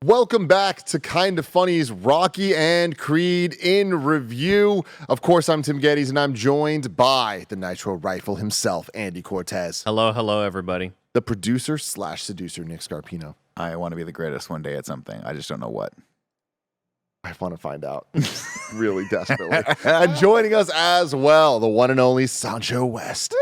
Welcome back to Kinda Funny's Rocky and Creed in Review. Of course, I'm Tim Geddes, and I'm joined by the Nitro Rifle himself, Andy Cortez. Hello, everybody. The producer/seducer, Nick Scarpino. I want to be the greatest one day at something. I just don't know what. I want to find out really desperately. And joining us as well, the one and only Sancho West.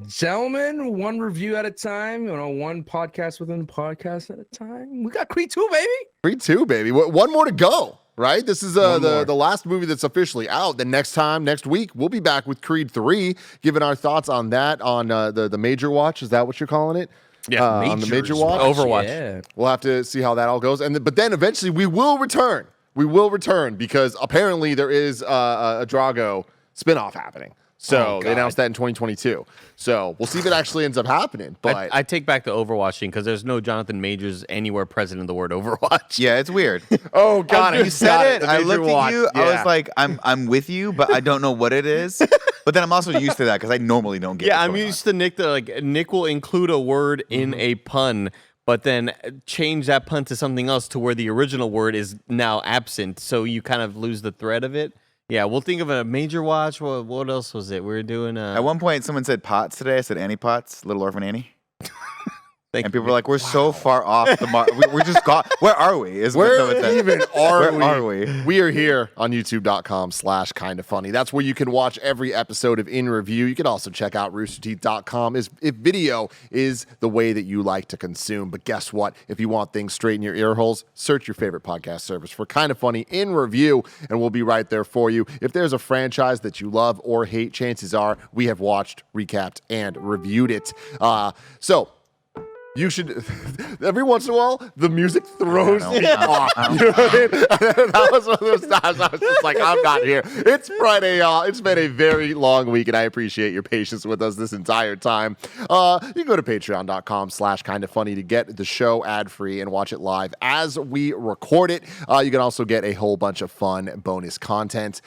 Gentlemen, one review at a time, one podcast within a podcast at a time. We got Creed 2, baby. Creed 2, baby. One more to go, right? This is the last movie that's officially out. The next week, we'll be back with Creed 3, giving our thoughts on that, on the Major Watch. Is that what you're calling it? Yeah, on the Major Watch. Overwatch. Yeah. We'll have to see how that all goes. But then eventually we will return. We will return because apparently there is a Drago spinoff happening. So they announced that in 2022. So we'll see if it actually ends up happening. But I take back the Overwatching because there's no Jonathan Majors anywhere present in the word Overwatch. Yeah, it's weird. oh god, You said it. I looked at you. Yeah. I was like, I'm with you, but I don't know what it is. But then I'm also used to that because I normally don't get. Yeah, I'm used to Nick. Nick will include a word in a pun, but then change that pun to something else to where the original word is now absent. So you kind of lose the thread of it. Yeah, we'll think of a Major Watch. What else was it? We were doing. At one point, someone said Potts today. I said Annie Potts, Little Orphan Annie. And people were like, "We're so far off the mark. We're just got. Where are we? Where even are Where are we? We are here on youtube.com/kindafunny. That's where you can watch every episode of In Review. You can also check out roosterteeth.com if video is the way that you like to consume. But guess what? If you want things straight in your ear holes, search your favorite podcast service for Kinda Funny In Review, and we'll be right there for you. If there's a franchise that you love or hate, chances are we have watched, recapped, and reviewed it. You should, every once in a while, the music throws me off. You know what I mean? That was one of those times I was just like, I'm not here. It's Friday, y'all. It's been a very long week, and I appreciate your patience with us this entire time. You can go to patreon.com/kindafunny to get the show ad-free and watch it live as we record it. You can also get a whole bunch of fun bonus content.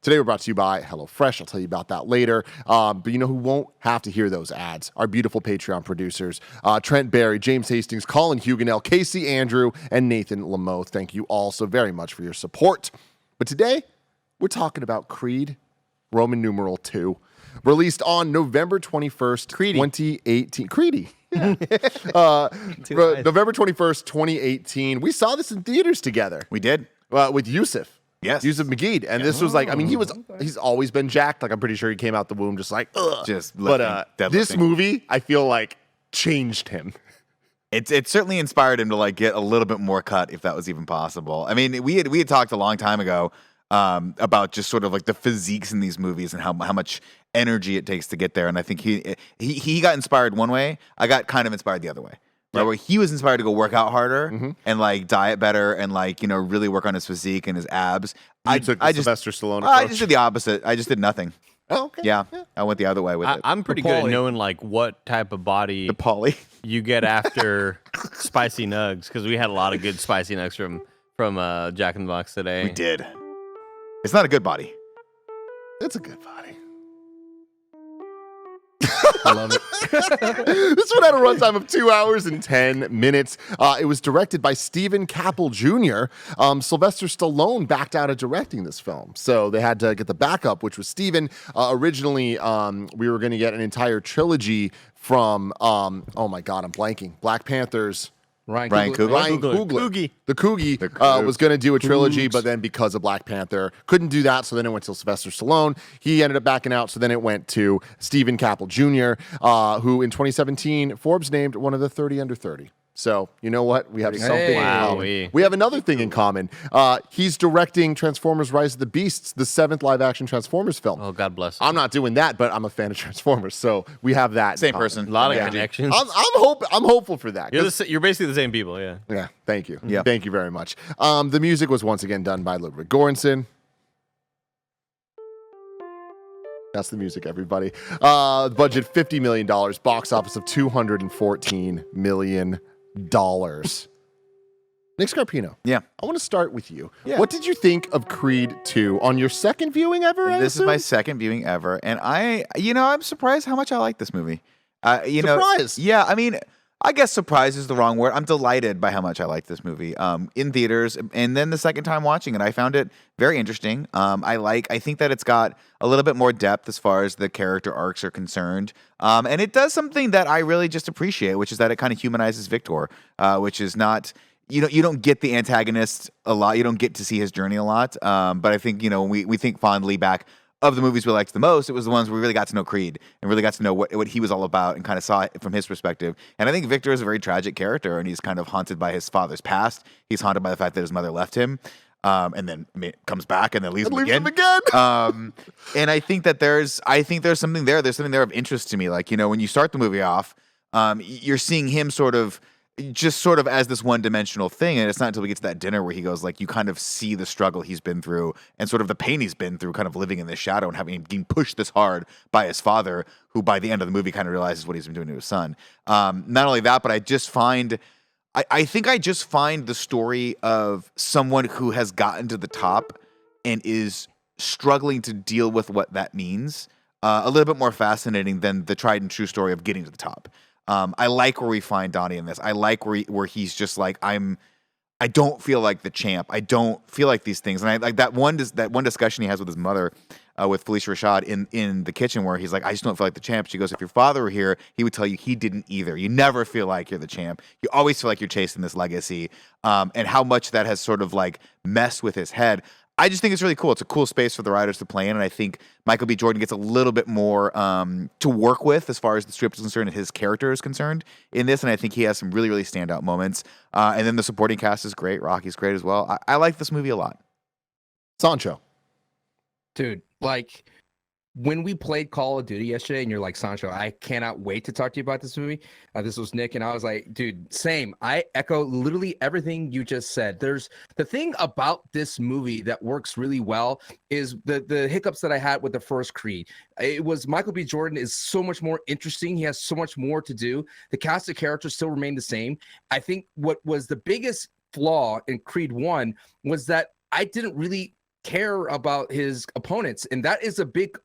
Today we're brought to you by HelloFresh. I'll tell you about that later. But you know who won't have to hear those ads? Our beautiful Patreon producers, Trent Barry, James Hastings, Colin Huguenel, Casey Andrew, and Nathan Lamoth. Thank you all so very much for your support. But today, we're talking about Creed, Roman numeral 2, released on November 21st, 2018. Creedy. Yeah. November 21st, 2018. We saw this in theaters together. We did. With Yusuf. Yes. Yusuf McGee. And this was like, I mean, he's always been jacked. Like, I'm pretty sure he came out the womb just like, ugh. This movie, I feel like, changed him. It certainly inspired him to like get a little bit more cut, if that was even possible. I mean, we had talked a long time ago about just sort of like the physiques in these movies and how much energy it takes to get there. And I think he got inspired one way. I got kind of inspired the other way. Right, where he was inspired to go work out harder and like diet better and like, really work on his physique and his abs. I took the Sylvester Stallone approach. I just did the opposite. I just did nothing. Oh, okay. Yeah. I went the other way with it. I'm pretty good at knowing like what type of body The Polly. you get after spicy nugs, because we had a lot of good spicy nugs from Jack in the Box today. We did. It's not a good body. It's a good body. I love it. This one had a runtime of 2 hours and 10 minutes. It was directed by Steven Caple Jr. Sylvester Stallone backed out of directing this film, so they had to get the backup, which was Steven. Originally, we were going to get an entire trilogy from, oh my God, I'm blanking. Black Panther's Ryan Coogler. The Coogie was going to do a trilogy, but then because of Black Panther, couldn't do that, so then it went to Sylvester Stallone. He ended up backing out, so then it went to Steven Caple Jr., who in 2017, Forbes named one of the 30 under 30. So, you know what? We have something in common. We have another thing in common. He's directing Transformers Rise of the Beasts, the 7th live-action Transformers film. Oh, God bless him. I'm not doing that, but I'm a fan of Transformers, so we have that. Same person. A lot of connections. I'm hopeful for that. You're basically the same people, yeah. Yeah, thank you. Yeah. Thank you very much. The music was once again done by Ludwig Göransson. That's the music, everybody. Budget $50 million, box office of $214 million. Nick Scarpino. Yeah. I want to start with you. Yeah. What did you think of Creed 2 on your second viewing ever? This is my second viewing ever, and I'm surprised how much I like this movie. Surprised? Yeah, I mean, I guess surprise is the wrong word. I'm delighted by how much I liked this movie in theaters, and then the second time watching it, I found it very interesting. I think that it's got a little bit more depth as far as the character arcs are concerned, and it does something that I really just appreciate, which is that it kind of humanizes Victor, which is not. You don't get the antagonist a lot. You don't get to see his journey a lot. But I think we think fondly back of the movies we liked the most, it was the ones where we really got to know Creed and really got to know what he was all about and kind of saw it from his perspective. And I think Victor is a very tragic character, and he's kind of haunted by his father's past. He's haunted by the fact that his mother left him, and then comes back and then leaves him again. And I think that there's something there. There's something there of interest to me. Like, when you start the movie off, you're seeing him sort of as this one-dimensional thing, and it's not until we get to that dinner where he goes, like, you kind of see the struggle he's been through and sort of the pain he's been through, kind of living in this shadow and being pushed this hard by his father, who by the end of the movie kind of realizes what he's been doing to his son. Not only that, but I think I just find the story of someone who has gotten to the top and is struggling to deal with what that means a little bit more fascinating than the tried and true story of getting to the top. I like where we find Donnie in this. I like where he's just like, I don't feel like the champ. I don't feel like these things. And I like that one discussion he has with his mother, with Felicia Rashad in the kitchen, where he's like, I just don't feel like the champ. She goes, if your father were here, he would tell you he didn't either. You never feel like you're the champ. You always feel like you're chasing this legacy. And how much that has sort of like messed with his head. I just think it's really cool. It's a cool space for the writers to play in, and I think Michael B. Jordan gets a little bit more to work with as far as the script is concerned and his character is concerned in this, and I think he has some really, really standout moments. And then the supporting cast is great. Rocky's great as well. I like this movie a lot. Sancho. Dude, like, when we played Call of Duty yesterday and you're like, Sancho, I cannot wait to talk to you about this movie. This was Nick, and I was like, dude, same. I echo literally everything you just said. There's the thing about this movie that works really well is the hiccups that I had with the first Creed. It was Michael B. Jordan is so much more interesting. He has so much more to do. The cast of characters still remain the same. I think what was the biggest flaw in Creed 1 was that I didn't really care about his opponents, and that is a big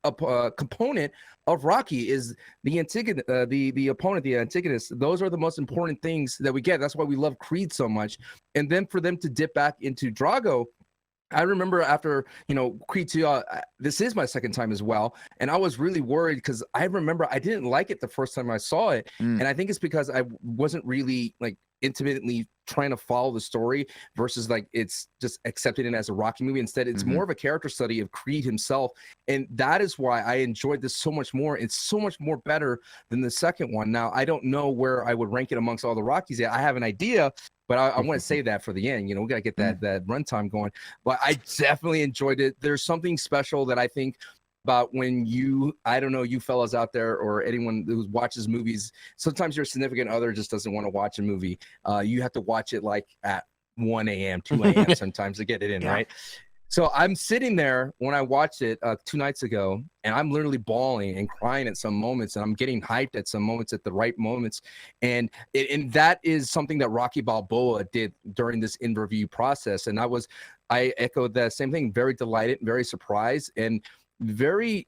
component of Rocky is the antagonist, the opponent, the antagonist. Those are the most important things that we get. That's why we love Creed so much. And then for them to dip back into Drago, I remember after, Creed 2, this is my second time as well. And I was really worried because I remember I didn't like it the first time I saw it. And I think it's because I wasn't really like intimately trying to follow the story versus like it's just accepting it as a Rocky movie. Instead, it's more of a character study of Creed himself. And that is why I enjoyed this so much more. It's so much more better than the second one. Now, I don't know where I would rank it amongst all the Rockies yet. I have an idea, but I want to save that for the end. We got to get that runtime going. But I definitely enjoyed it. There's something special that I think about when I don't know, you fellas out there or anyone who watches movies, sometimes your significant other just doesn't want to watch a movie. You have to watch it like at 1 a.m., 2 a.m. sometimes to get it in, right? So I'm sitting there when I watched it 2 nights ago, and I'm literally bawling and crying at some moments, and I'm getting hyped at some moments at the right moments. And that is something that Rocky Balboa did during this in-review process. And I echoed that same thing, very delighted, very surprised, and very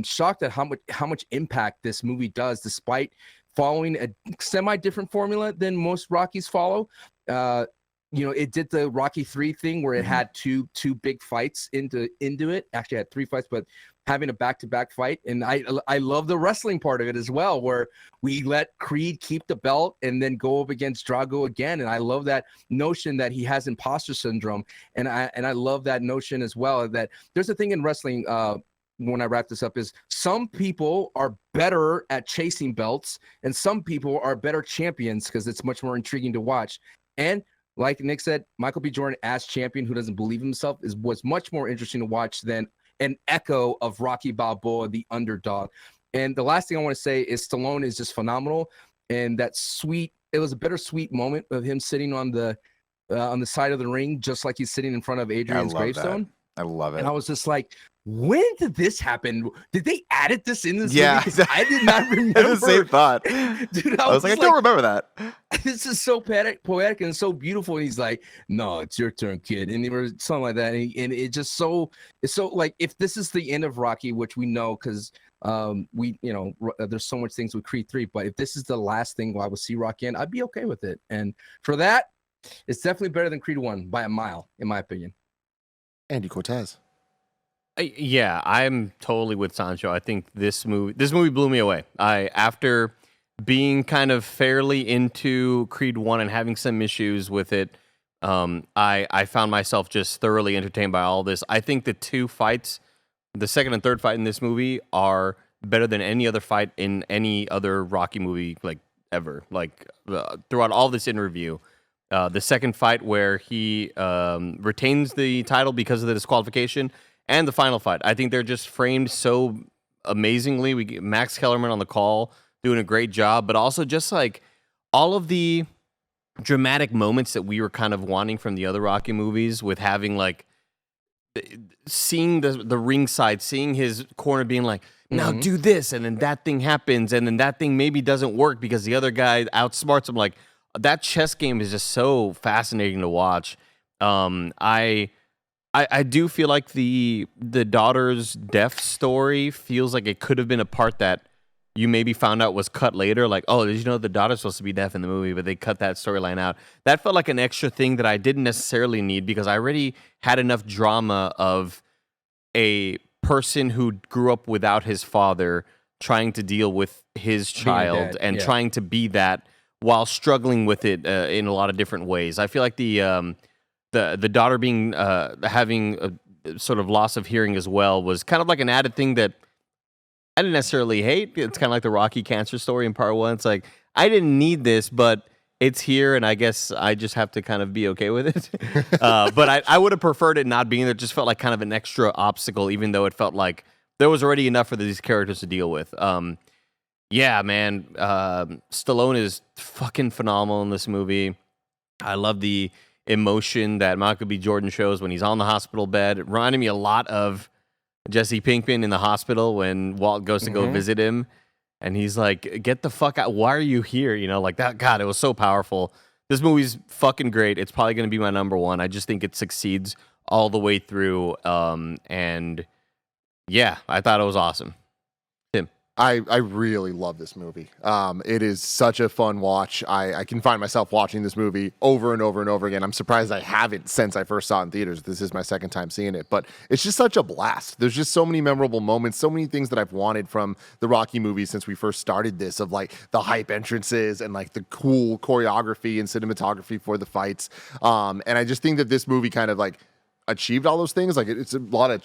shocked at how much impact this movie does, despite following a semi-different formula than most Rockies follow. It did the Rocky 3 thing where it had two big fights into it. Actually, had 3 fights, but having a back-to-back fight. And I love the wrestling part of it as well, where we let Creed keep the belt and then go up against Drago again. And I love that notion that he has imposter syndrome. And I love that notion as well, that there's a thing in wrestling, when I wrap this up, is some people are better at chasing belts and some people are better champions because it's much more intriguing to watch. And like Nick said, Michael B. Jordan as champion who doesn't believe himself was much more interesting to watch than an echo of Rocky Balboa, the underdog. And the last thing I want to say is Stallone is just phenomenal. And it was a bittersweet moment of him sitting on the side of the ring, just like he's sitting in front of Adrian's gravestone. I love it. And I was just like, when did this happen? Did they added this in this movie? Yeah, I did not remember. the same thought. Dude, I was like, I don't remember that. This is so poetic and so beautiful. And he's like, no, it's your turn, kid. And or something like that. And it just it's so like, if this is the end of Rocky, which we know, because There's so much things with Creed 3, but if this is the last thing I will see Rocky in, I'd be okay with it. And for that, it's definitely better than Creed 1 by a mile, in my opinion. Andy Cortez. Yeah, I'm totally with Sancho. I think this movie blew me away. After being kind of fairly into Creed 1 and having some issues with it, I found myself just thoroughly entertained by all this. I think the two fights, the second and third fight in this movie, are better than any other fight in any other Rocky movie, like, ever. Like, throughout all this interview, the second fight where he retains the title because of the disqualification, and the final fight, I think they're just framed so amazingly. We get Max Kellerman on the call doing a great job, but also just like all of the dramatic moments that we were kind of wanting from the other Rocky movies, with having like seeing the ringside, seeing his corner being like, now do this, and then that thing happens, and then that thing maybe doesn't work because the other guy outsmarts him. Like, that chess game is just so fascinating to watch. I do feel like the daughter's death story feels like it could have been a part that you maybe found out was cut later. Like, oh, did you know the daughter's supposed to be deaf in the movie, but they cut that storyline out. That felt like an extra thing that I didn't necessarily need, because I already had enough drama of a person who grew up without his father trying to deal with his child and trying to be that while struggling with it in a lot of different ways. I feel like the daughter being having a sort of loss of hearing as well was kind of like an added thing that I didn't necessarily hate. It's kind of like the Rocky cancer story in part 1. It's like, I didn't need this, but it's here, and I guess I just have to kind of be okay with it. But I would have preferred it not being there. It just felt like kind of an extra obstacle, even though it felt like there was already enough for these characters to deal with. Yeah, man. Stallone is fucking phenomenal in this movie. I love the emotion that Michael B. Jordan shows when he's on the hospital bed. It reminded me a lot of Jesse Pinkman in the hospital when Walt goes to go visit him, and he's like, get the fuck out. Why are you here? You know, like that. God, it was so powerful. This movie's fucking great. It's probably going to be my number one. I just think it succeeds all the way through. And yeah, I thought it was awesome. Tim. I really love this movie. It is such a fun watch. I can find myself watching this movie over and over and over again. I'm surprised I haven't since I first saw it in theaters. This is my second time seeing it, but it's just such a blast. There's just so many memorable moments, so many things that I've wanted from the Rocky movies since we first started this, of like the hype entrances and like the cool choreography and cinematography for the fights. And I just think that this movie kind of like achieved all those things. Like, it's a lot of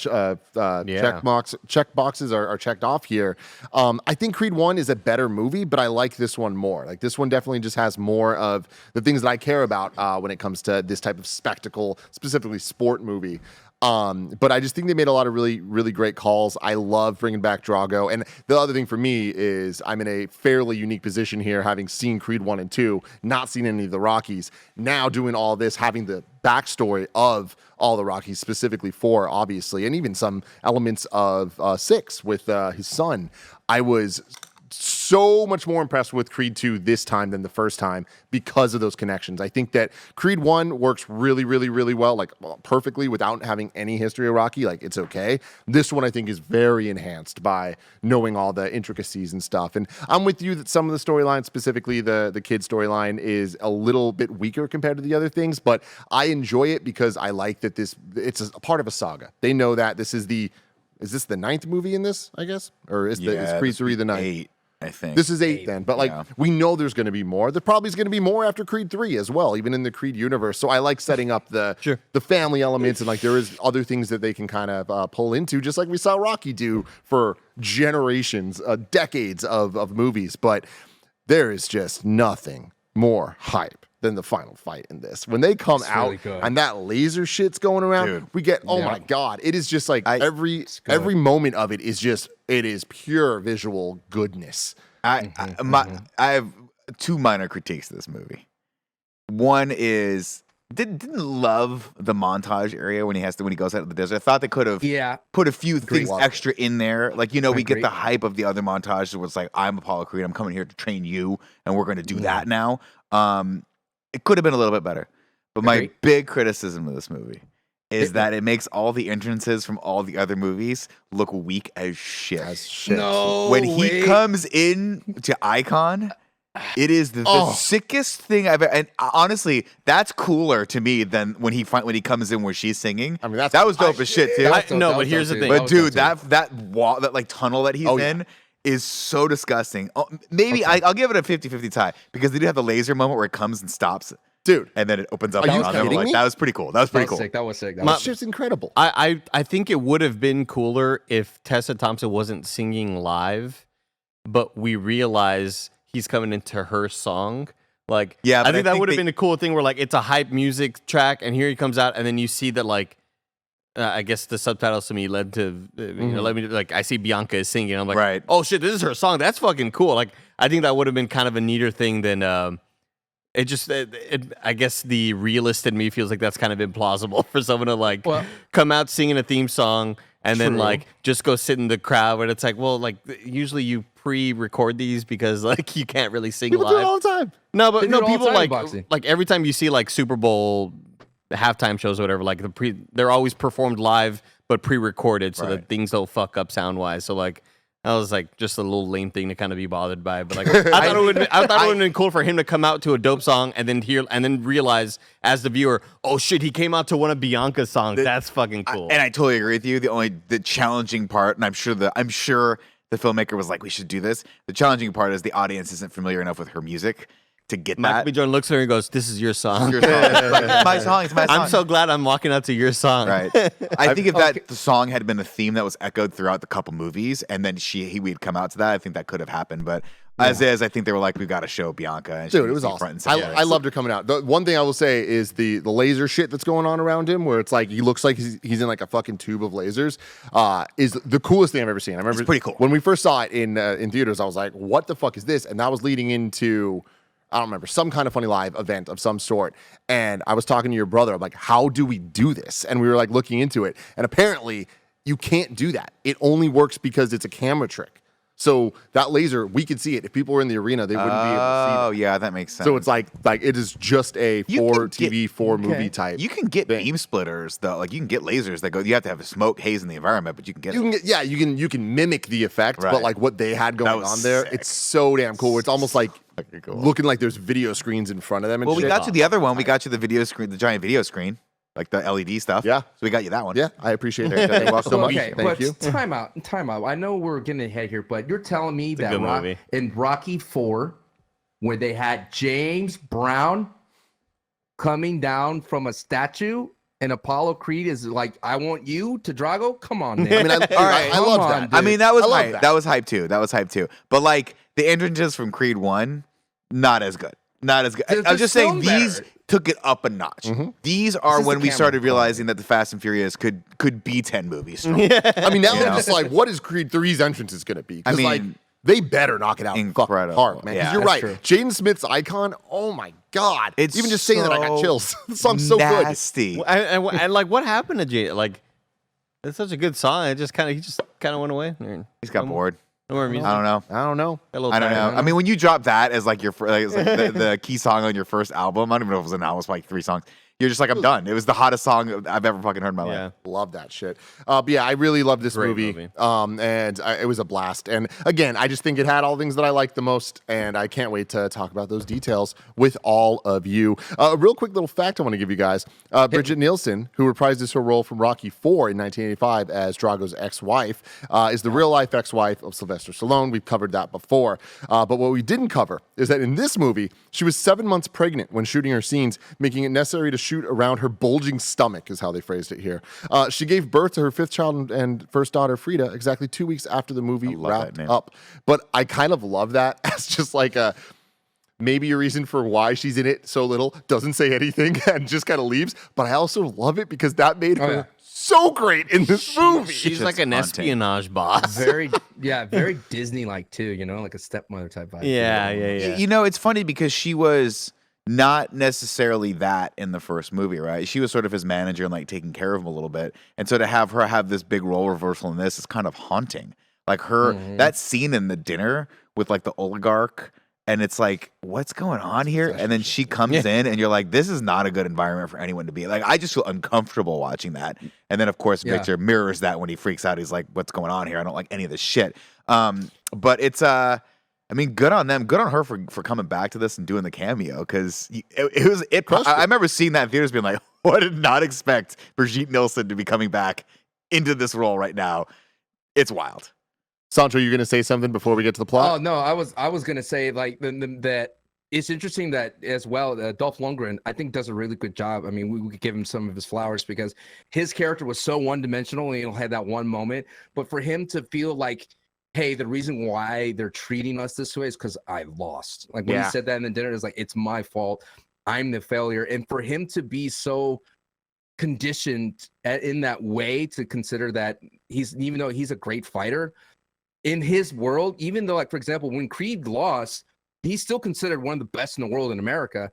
check boxes are checked off here. I think Creed 1 is a better movie, but I like this one more. Like, this one definitely just has more of the things that I care about when it comes to this type of spectacle, specifically sport movie. But I just think they made a lot of really, really great calls. I love bringing back Drago. And the other thing for me is I'm in a fairly unique position here, having seen Creed 1 and 2, not seen any of the Rockies. Now doing all this, having the backstory of all the Rockies, specifically 4, obviously, and even some elements of 6 with his son. I was so much more impressed with Creed 2 this time than the first time because of those connections. I think that Creed 1 works really, really, really well, like perfectly without having any history of Rocky. Like, it's okay. This one I think is very enhanced by knowing all the intricacies and stuff. And I'm with you that some of the storylines, specifically the kid storyline, is a little bit weaker compared to the other things, but I enjoy it because I like that it's a part of a saga. They know that is this the 9th movie in this, I guess? Or is Creed 3 the 9th? 8. I think this is 8 then, but like we know there's going to be more. There probably is going to be more after Creed 3 as well, even in the Creed universe. So I like setting up the family elements, and like there is other things that they can kind of pull into, just like we saw Rocky do for generations, decades of movies. But there is just nothing more hype than the final fight in this. When they come out and that laser shit's going around, we get, my God, it is just like every moment of it is pure visual goodness. I have 2 minor critiques of this movie. One is didn't love the montage area when he goes out of the desert. I thought they could have put a few things extra in there. Like, we get the hype of the other montage where it's like, I'm Apollo Creed, I'm coming here to train you, and we're going to do that now. It could have been a little bit better. But my big criticism of this movie is that it makes all the entrances from all the other movies look weak as shit. No When he way. comes in to Icon, it is the sickest thing I've ever. And honestly, that's cooler to me than when he comes in where she's singing. I mean, that's that was dope as shit too. No, but here's the thing. But dude, that wall, that like tunnel that he's in is so disgusting. Oh, maybe I'll give it a 50-50 tie because they do have the laser moment where it comes and stops. Dude, and then it opens up. Are you on them. kidding Like, me? that was pretty cool. That was pretty cool. Sick. That was sick. That that was shit's incredible. I think it would have been cooler if Tessa Thompson wasn't singing live, but we realize he's coming into her song. Like, Yeah, I but think that would have been a cool thing where like it's a hype music track, and here he comes out, and then you see that like. I guess the subtitles to me led to, let me like I see Bianca is singing. I'm like, Right. oh shit, this is her song. That's fucking cool. Like, I think that would have been kind of a neater thing than. I guess the realist in me feels like that's kind of implausible for someone to like come out singing a theme song and then like just go sit in the crowd. But it's like, well, like usually you pre-record these because like you can't really sing People live. do it all the time. No, but They do no, it all the people time in like boxing. every time you see like Super Bowl halftime shows or whatever, like they're always performed live but pre-recorded so that things don't fuck up sound wise. So like. That was like just a little lame thing to kind of be bothered by, but like I thought it would have been cool for him to come out to a dope song and then realize as the viewer, oh shit, he came out to one of Bianca's songs. That's fucking cool. And I totally agree with you. The challenging part, and I'm sure the filmmaker was like, we should do this. The challenging part is the audience isn't familiar enough with her music to get Michael that. B. Jordan looks at her and goes, "This is your song." It's my song. It's my song. I'm so glad I'm walking out to your song. Right. I think if the song had been a theme that was echoed throughout the couple movies, and then we'd come out to that, I think that could have happened. But as is, I think they were like, we got to show Bianca. And Dude, it was awesome. Front and center. I loved her coming out. The one thing I will say is the laser shit that's going on around him, where it's like he looks like he's in like a fucking tube of lasers, is the coolest thing I've ever seen. I remember It's pretty cool. When we first saw it in theaters, I was like, what the fuck is this? And that was leading into, I don't remember, some kind of funny live event of some sort. And I was talking to your brother. I'm like, how do we do this? And we were like looking into it. And apparently you can't do that. It only works because it's a camera trick. So that laser, we could see it. If people were in the arena, they wouldn't be able to see it. Oh, yeah, that makes sense. So it's like it is just a for TV, for movie type. You can get thing. beam splitters though. Like you can get lasers that go. You have to have a smoke haze in the environment, but you can get. You can mimic the effect, but Right. like what they had That going was on there, sick. it's so damn cool. It's almost like cool. looking like there's video screens in front of them. And Well, we shit. got you the other one. We got you the video screen, the giant video screen, like the LED stuff. Yeah. So we got you that one. Yeah, I appreciate that. Thank you so much. Okay, Thank but you. time out. I know we're getting ahead here, but you're telling me a that good movie. in Rocky 4, where they had James Brown coming down from a statue and Apollo Creed is like, I want you to Drago? Come on, Nick. I mean, I Come love on, that. dude. I mean, that was I love hype. that. That was hype too. That was hype too. But like the entrances from Creed 1, not as good. Not as good. They're I'm just saying still these better. took it up a notch. These are is when the we camera started quality. realizing that the Fast and Furious could be 10 movies strong. I mean, now You they're know? just like, what is Creed 3's entrance is going to be? 'Cause, I mean, like, they better knock it out fucking incredible. hard, man. 'Cause Yeah, you're that's right. true. Jaden Smith's Icon, oh my God. It's Even just saying that, I got so chills. The song's so good. nasty. And like, what happened to Jay? Like, it's such a good song. He just kind of went away. He's got bored. No more music. I don't know. I don't know. Got a little I don't tired. know. I mean, when you drop that as like your as like the key song on your first album, I don't even know if it was an album. It was like 3 songs. You're just like, I'm done. It was the hottest song I've ever fucking heard in my Yeah. life. Love that shit. But yeah, I really love this Great movie. movie. It was a blast. And again, I just think it had all things that I like the most, and I can't wait to talk about those details with all of you. A real quick little fact I want to give you guys. Bridget Nielsen, who reprises her role from Rocky IV in 1985 as Drago's ex-wife, is the real-life ex-wife of Sylvester Stallone. We've covered that before. But what we didn't cover is that in this movie, she was 7 months pregnant when shooting her scenes, making it necessary to shoot around her bulging stomach, is how they phrased it here. She gave birth to her 5th child and first daughter, Frida, exactly 2 weeks after the movie love that wrapped name. up. But I kind of love that as just like maybe a reason for why she's in it so little, doesn't say anything, and just kind of leaves. But I also love it because that made her so great in this movie. She's like an haunting. espionage boss. very Disney-like too, like a stepmother type vibe. Yeah. You know, it's funny because she was not necessarily that in the first movie, right? She was sort of his manager and like taking care of him a little bit. And so to have her have this big role reversal in this is kind of haunting. Like her, that scene in the dinner with like the oligarch and it's like, what's going on here? And then she comes in, and you're like, this is not a good environment for anyone to be. Like, I just feel uncomfortable watching that. And then, of course, Victor mirrors that when he freaks out. He's like, what's going on here? I don't like any of this shit. But it's I mean, good on them. Good on her for coming back to this and doing the cameo, because I remember seeing that in theaters being like, oh, I did not expect Brigitte Nielsen to be coming back into this role right now. It's wild. Sancho, you're going to say something before we get to the plot? Oh no, I was gonna say like that it's interesting that as well. Dolph Lundgren, I think, does a really good job. I mean, we could give him some of his flowers because his character was so one-dimensional, and he'll have that one moment. But for him to feel like, hey, the reason why they're treating us this way is because I lost. Like when he said that in the dinner, it's like, it's my fault. I'm the failure. And for him to be so conditioned in that way to consider that even though he's a great fighter in his world, even though, like, for example, when Creed lost, he's still considered one of the best in the world in America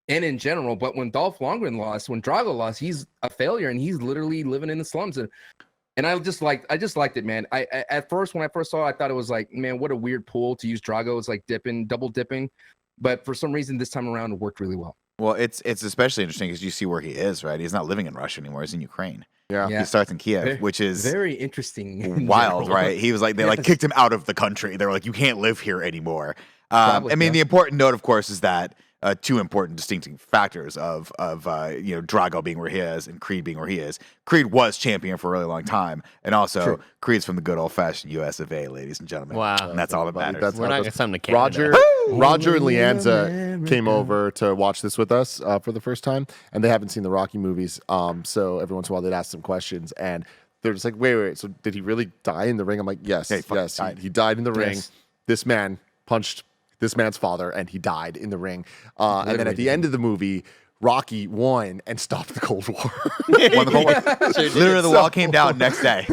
and in general. But when Dolph Lundgren lost, when Drago lost, he's a failure and he's literally living in the slums. And I just liked it, man. I at first, when I first saw it, I thought it was like, man, what a weird pull to use Drago. It's like double dipping. But for some reason, this time around, it worked really well. Well, it's especially interesting because you see where he is, right? He's not living in Russia anymore. He's in Ukraine. Yeah. He starts in Kiev, which is very interesting. Wild, right? He was like, they like kicked him out of the country. They were like, you can't live here anymore. I mean, the important note, of course, is that two important distinctive factors of Drago being where he is and Creed being where he is. Creed was champion for a really long time, and also Creed's from the good old fashioned U.S. of A., ladies and gentlemen. Wow, and that's all that matters. We're not going to come to Canada. Roger and Leanza came over to watch this with us for the first time, and they haven't seen the Rocky movies. So every once in a while they'd ask some questions, and they're just like, wait. So did he really die in the ring? I'm like, yes. He died in the ring. This man punched this man's father, and he died in the ring. And then at the end of the movie, Rocky won and stopped the Cold War. Won the Cold War. Literally, the wall came down next day.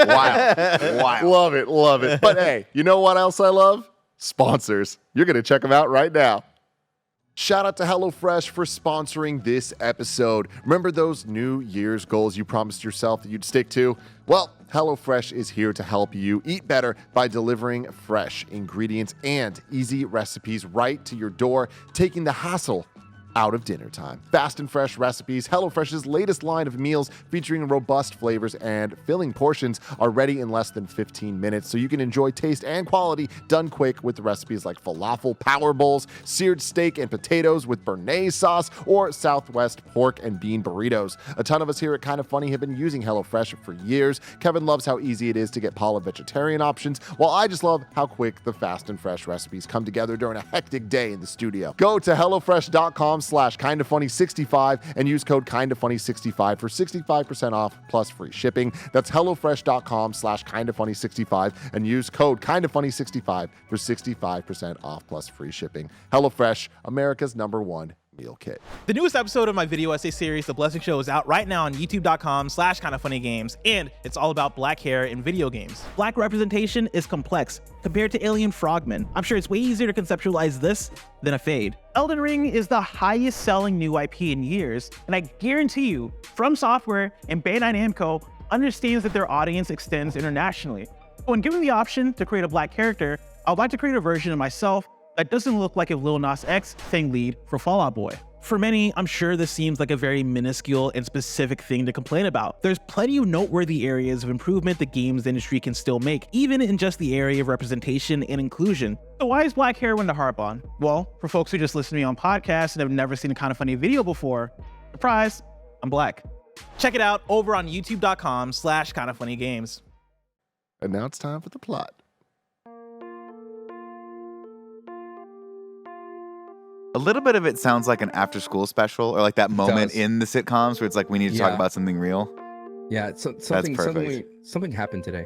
Wow. Love it. But hey, you know what else I love? Sponsors. You're going to check them out right now. Shout out to HelloFresh for sponsoring this episode. Remember those New Year's goals you promised yourself that you'd stick to? Well, HelloFresh is here to help you eat better by delivering fresh ingredients and easy recipes right to your door, taking the hassle out of dinner time. Fast and fresh recipes, HelloFresh's latest line of meals featuring robust flavors and filling portions are ready in less than 15 minutes, so you can enjoy taste and quality done quick with recipes like falafel power bowls, seared steak and potatoes with béarnaise sauce, or Southwest pork and bean burritos. A ton of us here at Kinda Funny have been using HelloFresh for years. Kevin loves how easy it is to get Paula vegetarian options, while I just love how quick the fast and fresh recipes come together during a hectic day in the studio. Go to HelloFresh.com/KindaFunny65 and use code KindaFunny65 for 65% off plus free shipping. That's HelloFresh.com/KindaFunny65 and use code KindaFunny65 for 65% off plus free shipping. HelloFresh, America's #1 meal kit. The newest episode of my video essay series, The Blessing Show, is out right now on youtube.com/KindaFunnyGames, and it's all about black hair in video games. Black representation is complex compared to alien frogmen. I'm sure it's way easier to conceptualize this than a fade. Elden Ring is the highest selling new IP in years, and I guarantee you, From Software and Bandai Namco understands that their audience extends internationally. When given the option to create a black character, I would like to create a version of myself that doesn't look like if Lil Nas X sang lead for Fall Out Boy. For many, I'm sure this seems like a very minuscule and specific thing to complain about. There's plenty of noteworthy areas of improvement the games industry can still make, even in just the area of representation and inclusion. So why is black hair one to harp on? Well, for folks who just listen to me on podcasts and have never seen a Kinda Funny video before, surprise, I'm black. Check it out over on youtube.com/KindaFunnyGames. And now it's time for the plot. A little bit of it sounds like an after-school special, or like that moment in the sitcoms where it's like, we need to talk about something real. Yeah, something happened today.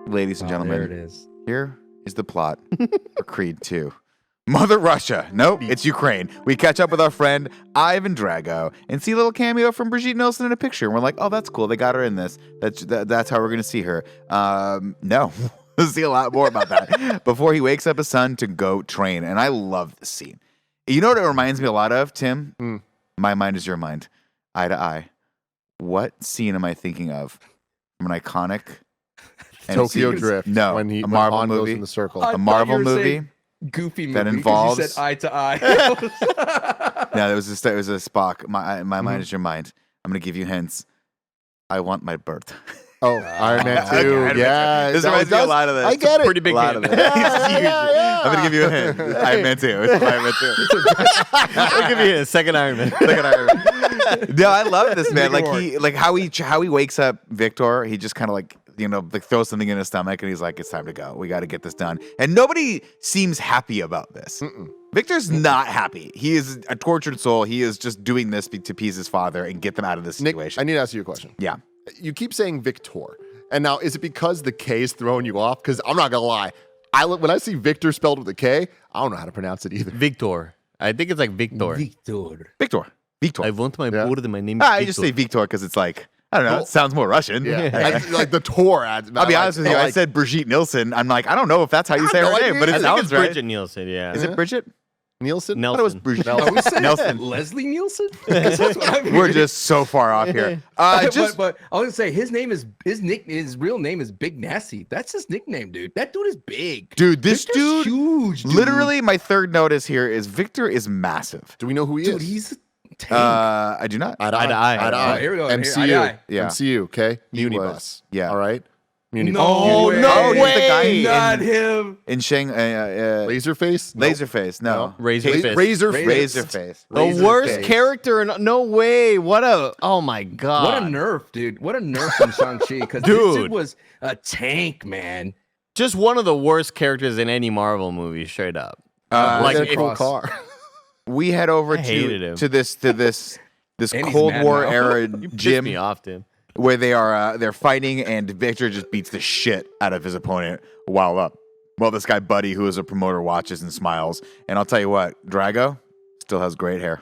Ladies and gentlemen, there it is. Here is the plot for Creed 2. Mother Russia. Nope, it's Ukraine. We catch up with our friend Ivan Drago and see a little cameo from Brigitte Nielsen in a picture. And we're like, oh, that's cool. They got her in this. That's how we're going to see her. No. We'll see a lot more about that before he wakes up his son to go train. And I love this scene. You know what it reminds me a lot of, Tim? My mind is your mind. Eye to eye. What scene am I thinking of from an iconic And Tokyo it's- Drift. No, when a Marvel Han goes movie. in the circle. I A thought Marvel you were movie saying Goofy movie that 'cause involves- You said eye to eye. No, it was a Spock. My mind is your mind. I'm gonna give you hints. I want my birth. Oh, Iron Man 2. Iron Man 2. Yeah. This that reminds me a does- lot of this. I get it. Pretty big A lot hint. of it. Yeah, It's huge. yeah. I'm gonna give you a hint. It's Iron Man 2. It's Iron Man 2. I'll give you a second Iron Man. Look at Iron Man. No, I love this man. Big Like how he wakes up Victor. He just kind of like throws something in his stomach and he's like, it's time to go. We got to get this done. And nobody seems happy about this. Victor's not happy. He is a tortured soul. He is just doing this to appease his father and get them out of this Nick, situation. I need to ask you a question. Yeah. You keep saying Victor. And now, is it because the K is throwing you off? Because I'm not going to lie. When I see Victor spelled with a K, I don't know how to pronounce it either. Victor. I think it's like Victor. Victor. I want my Yeah. bird and my name is I just say Victor because it's like, I don't know, Cool. it sounds more Russian. Yeah. Like the Tor adds. I'll be honest with you. I like- said Brigitte Nielsen. I'm like, I don't know if that's how you say no her name, idea. but I it think sounds it's right. Bridget Nielsen, yeah. Is it Bridget? Nielsen? I thought it was Nelson. Brigitte. Are we saying Nelson. Leslie Nielsen? That's what I'm We're hearing. just so far off here. but I was gonna say his real name is Big Nasty. That's his nickname, dude. That dude is big. Dude, this Victor's dude, huge. Dude. literally, my third notice here is Victor is massive. Do we know who he dude, is? he's a tank. I do not. Eye to Eye to eye. Eye to Oh, eye. here we go. MCU. Here, eye to eye. Yeah. MCU, okay? He was- Unibus. yeah. All right? Unibus. No way. Oh, he's the guy Not in, him. in Shang. Laserface? Nope. Laserface. No. Razorface. Razorface. Razorface. The worst Razorface. character. No way. Oh my God. What a nerf, dude. What a nerf from Shang-Chi. Because this Dude. dude was a tank, man. Just one of the worst characters in any Marvel movie, straight up. Uh, Like, Like a if- cool car. we head over I hated him. to this And he's Cold mad War now. era You pissed gym me off, Tim. where they're fighting and Victor just beats the shit out of his opponent while this guy Buddy, who is a promoter, watches and smiles. And I'll tell you what, Drago still has great hair.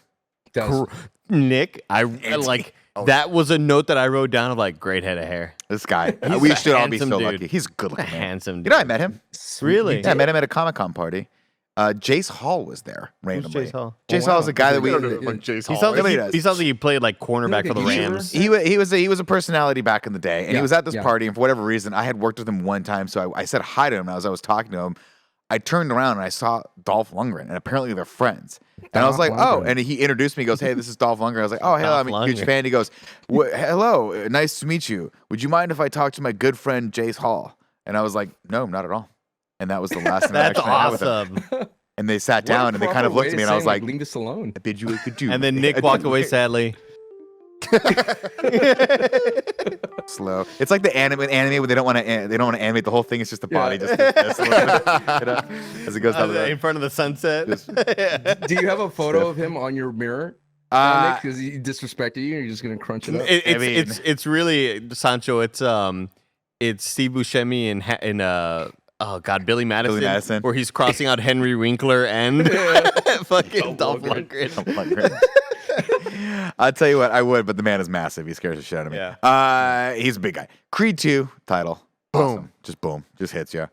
Does. Nick, I like that was a note that I wrote down of like great head of hair. This guy, He's we a should all be handsome so dude. lucky. He's a good looking man. Handsome. You know, I met him. Really? Yeah, I met him at a Comic-Con party. Jace Hall was there randomly. Jace Hall? Jace Oh, Hall is wow. a guy that We we. don't know like Jace He Hall. sounds, Nobody like does. he sounds like he played like cornerback for the Look at Rams. He was a personality back in the day, and he Yeah, was at this yeah. party. And for whatever reason, I had worked with him one time, so I said hi to him. And as I was talking to him, I turned around and I saw Dolph Lundgren, and apparently they're friends. And I was like, Dolph oh, Lundgren. and he introduced me. He goes, hey, this is Dolph Lundgren. I was like, oh, hello, Dolph I'm a huge Lundgren. fan. He goes, hello, nice to meet you. Would you mind if I talk to my good friend Jace Hall? And I was like, no, not at all. And that was the last That's interaction I had with him. awesome. And they sat What a down and they kind of proper looked way at me, to and I was say, like, leave us alone. I bid you a good do. And then Nick walked away sadly. Slow. It's like the anime where they don't want to animate the whole thing. It's just the body just this, as it goes down the road. in front of the sunset. Do you have a photo of him on your mirror? Because he disrespected you, and you're just gonna crunch it up. It's really Sancho. It's Steve Buscemi and oh god, Billy Madison, where he's crossing out Henry Winkler and fucking Dolph Lundgren. I'll tell you what, I would, but the man is massive. He scares the shit out of me. Yeah. He's a big guy. Creed 2 title. Boom. Boom. Just hits you.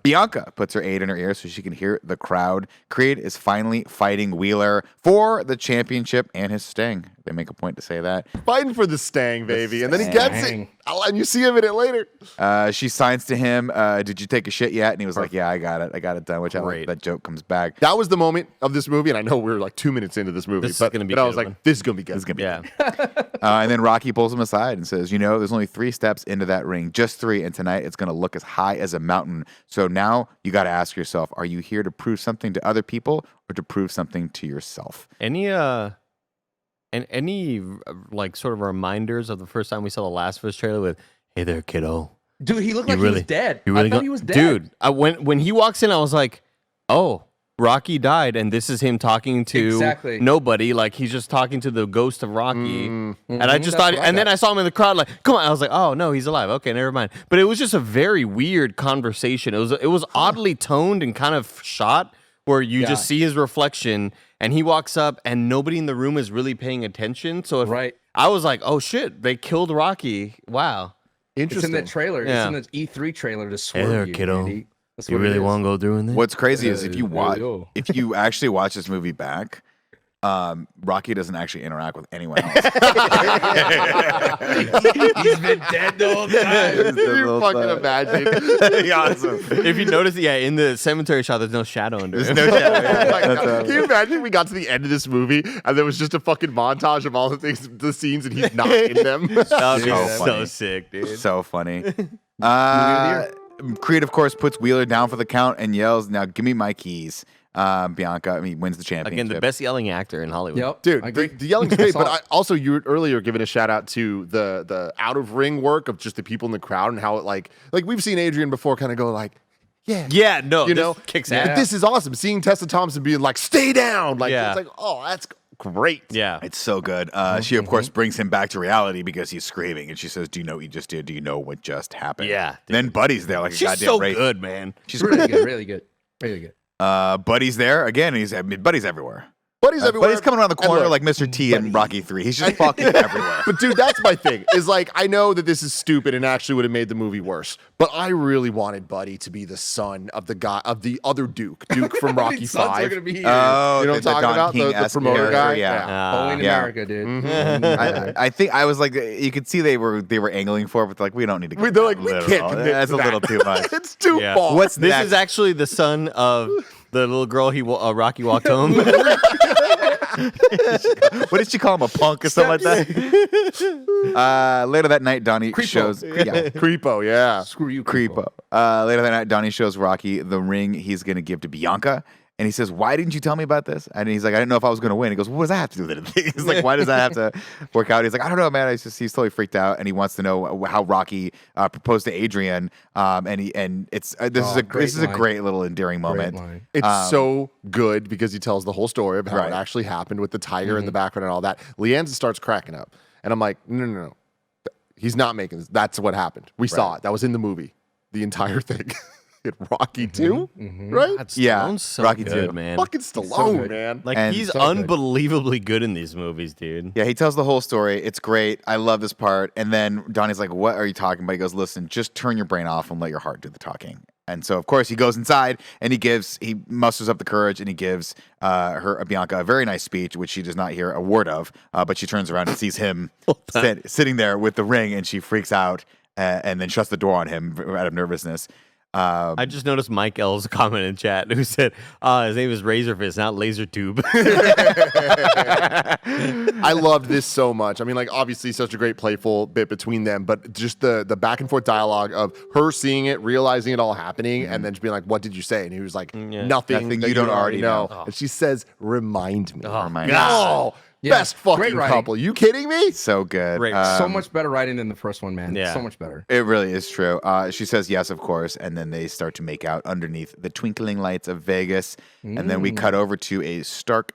Bianca puts her aid in her ear so she can hear the crowd. Creed is finally fighting Wheeler for the championship and his sting. They make a point to say that. Fighting for the Stang, baby. And then he gets it. Stang. And you see him in it later. She signs to him, did you take a shit yet? And he was like, yeah, I got it. I got it done, which I like Great. that joke comes back. That was the moment of this movie. And I know we're like 2 minutes into this movie. This is but gonna be but I a was good like, one. this is going to be good. This is gonna be Yeah. And then Rocky pulls him aside and says, there's only 3 steps into that ring, just 3. And tonight it's going to look as high as a mountain. So now you got to ask yourself, are you here to prove something to other people or to prove something to yourself? Any like sort of reminders of the first time we saw the Last of Us trailer with "Hey there, kiddo." Dude, he looked You like he really- was dead. You really I thought go- he was dead. Dude, when he walks in, I was like, oh, Rocky died, and this is him talking to Exactly. nobody. Like he's just talking to the ghost of Rocky. And I just That's thought, what I and then got. I saw him in the crowd, like, come on. I was like, oh no, he's alive. Okay, never mind. But it was just a very weird conversation. It was oddly toned and kind of shot, where you just see his reflection, and he walks up, and nobody in the room is really paying attention. So Right. I was like, oh shit, they killed Rocky. Wow. It's in Interesting. the trailer. Yeah. It's in the E3 trailer to swerve there, you, kiddo. Andy. That's You what it really is. want to go through in there? What's crazy is if you Yeah, watch, yo. if you actually watch this movie back, Rocky doesn't actually interact with anyone else. He's been dead the whole time. Can you fucking imagine? Yeah, awesome. If you notice, in the cemetery shot, there's no shadow under There's it. no shadow. Oh my That's, God. Can you imagine we got to the end of this movie and there was just a fucking montage of all the things, the scenes, and he's not in them? That would be So so funny. sick, dude. So funny. Creed, of course, puts Wheeler down for the count and yells, "Now give me my keys." Bianca, wins the championship. Again, the best yelling actor in Hollywood. Yep, Dude, I agree. the yelling's great, but Saw it. also you were earlier giving a shout out to the out of ring work of just the people in the crowd and how it like we've seen Adrian before kind of go like, Yeah, no, you this know, kicks Yeah. ass. this is awesome. Seeing Tessa Thompson being like, stay down, like Yeah. it's like, oh, that's great. Yeah. It's so good. She, of course, brings him back to reality because he's screaming, and she says, "Do you know what you just did? Do you know what just happened?" Yeah, Then Buddy's there like a She's goddamn so rape. good, man. She's really great. good, really good, really good. Buddy's there again. Buddy's everywhere. Buddy's everywhere. Buddy's coming around the And corner look, like Mr. T in Rocky 3. He's just fucking everywhere. But dude, that's my thing. Is like I know that this is stupid and actually would have made the movie worse. But I really wanted Buddy to be the son of the other Duke from Rocky Sons are 5. gonna be here. Oh, You know what I'm the talking Don about? The King-esque promoter character, guy? Yeah. Only in yeah. America, dude. Mhm. I think I was like, you could see they were angling for it, but like, we don't need to. Go They're like, that we literal. can't commit That's to a little that. too much. It's too Yeah. far. What's This next? is actually the son of the little girl Rocky walked home. What did she call him? A punk or something like that? Later that night, Donnie Creepo. shows. Yeah. Creepo, yeah. Screw you, Creepo. Later that night, Donnie shows Rocky the ring he's going to give to Bianca. And he says, "Why didn't you tell me about this?" And he's like, "I didn't know if I was going to win." He goes, "What does that have to do with anything?" He's like, "Why does that have to work out?" He's like, "I don't know, man." He's totally freaked out, and he wants to know how Rocky proposed to Adrian. This is a great line. great little endearing moment. Great line. It's so good because he tells the whole story of how Right. it actually happened with the tiger in the background and all that. Leanne starts cracking up. And I'm like, no. He's not making this. That's what happened. We saw it. That was in the movie. The entire thing. In Rocky 2, right? Yeah, Stallone's so Rocky good, 2. man. Fucking Stallone, good. man. Like And he's so good. unbelievably good in these movies, dude. Yeah, he tells the whole story. It's great. I love this part. And then Donnie's like, "What are you talking about?" He goes, "Listen, just turn your brain off and let your heart do the talking." And so, of course, he goes inside and he musters up the courage and he gives Bianca a very nice speech, which she does not hear a word of. But she turns around and sees him sitting there with the ring, and she freaks out and then shuts the door on him out of nervousness. I just noticed Mike L's comment in chat who said, his name is Razorfist, not Laser Tube. I loved this so much. I mean, like, obviously, such a great playful bit between them, but just the back and forth dialogue of her seeing it, realizing it all happening, and then just being like, "What did you say?" And he was like, Yeah. "Nothing Nothing that you don't already know." And she says, "Remind me." Remind me. Oh, Yeah, best great fucking writing. couple. You kidding me? So good. Great. So much better writing than the first one, man. Yeah. So much better. It really is true. She says yes, of course, and then they start to make out underneath the twinkling lights of Vegas. And then we cut over to a stark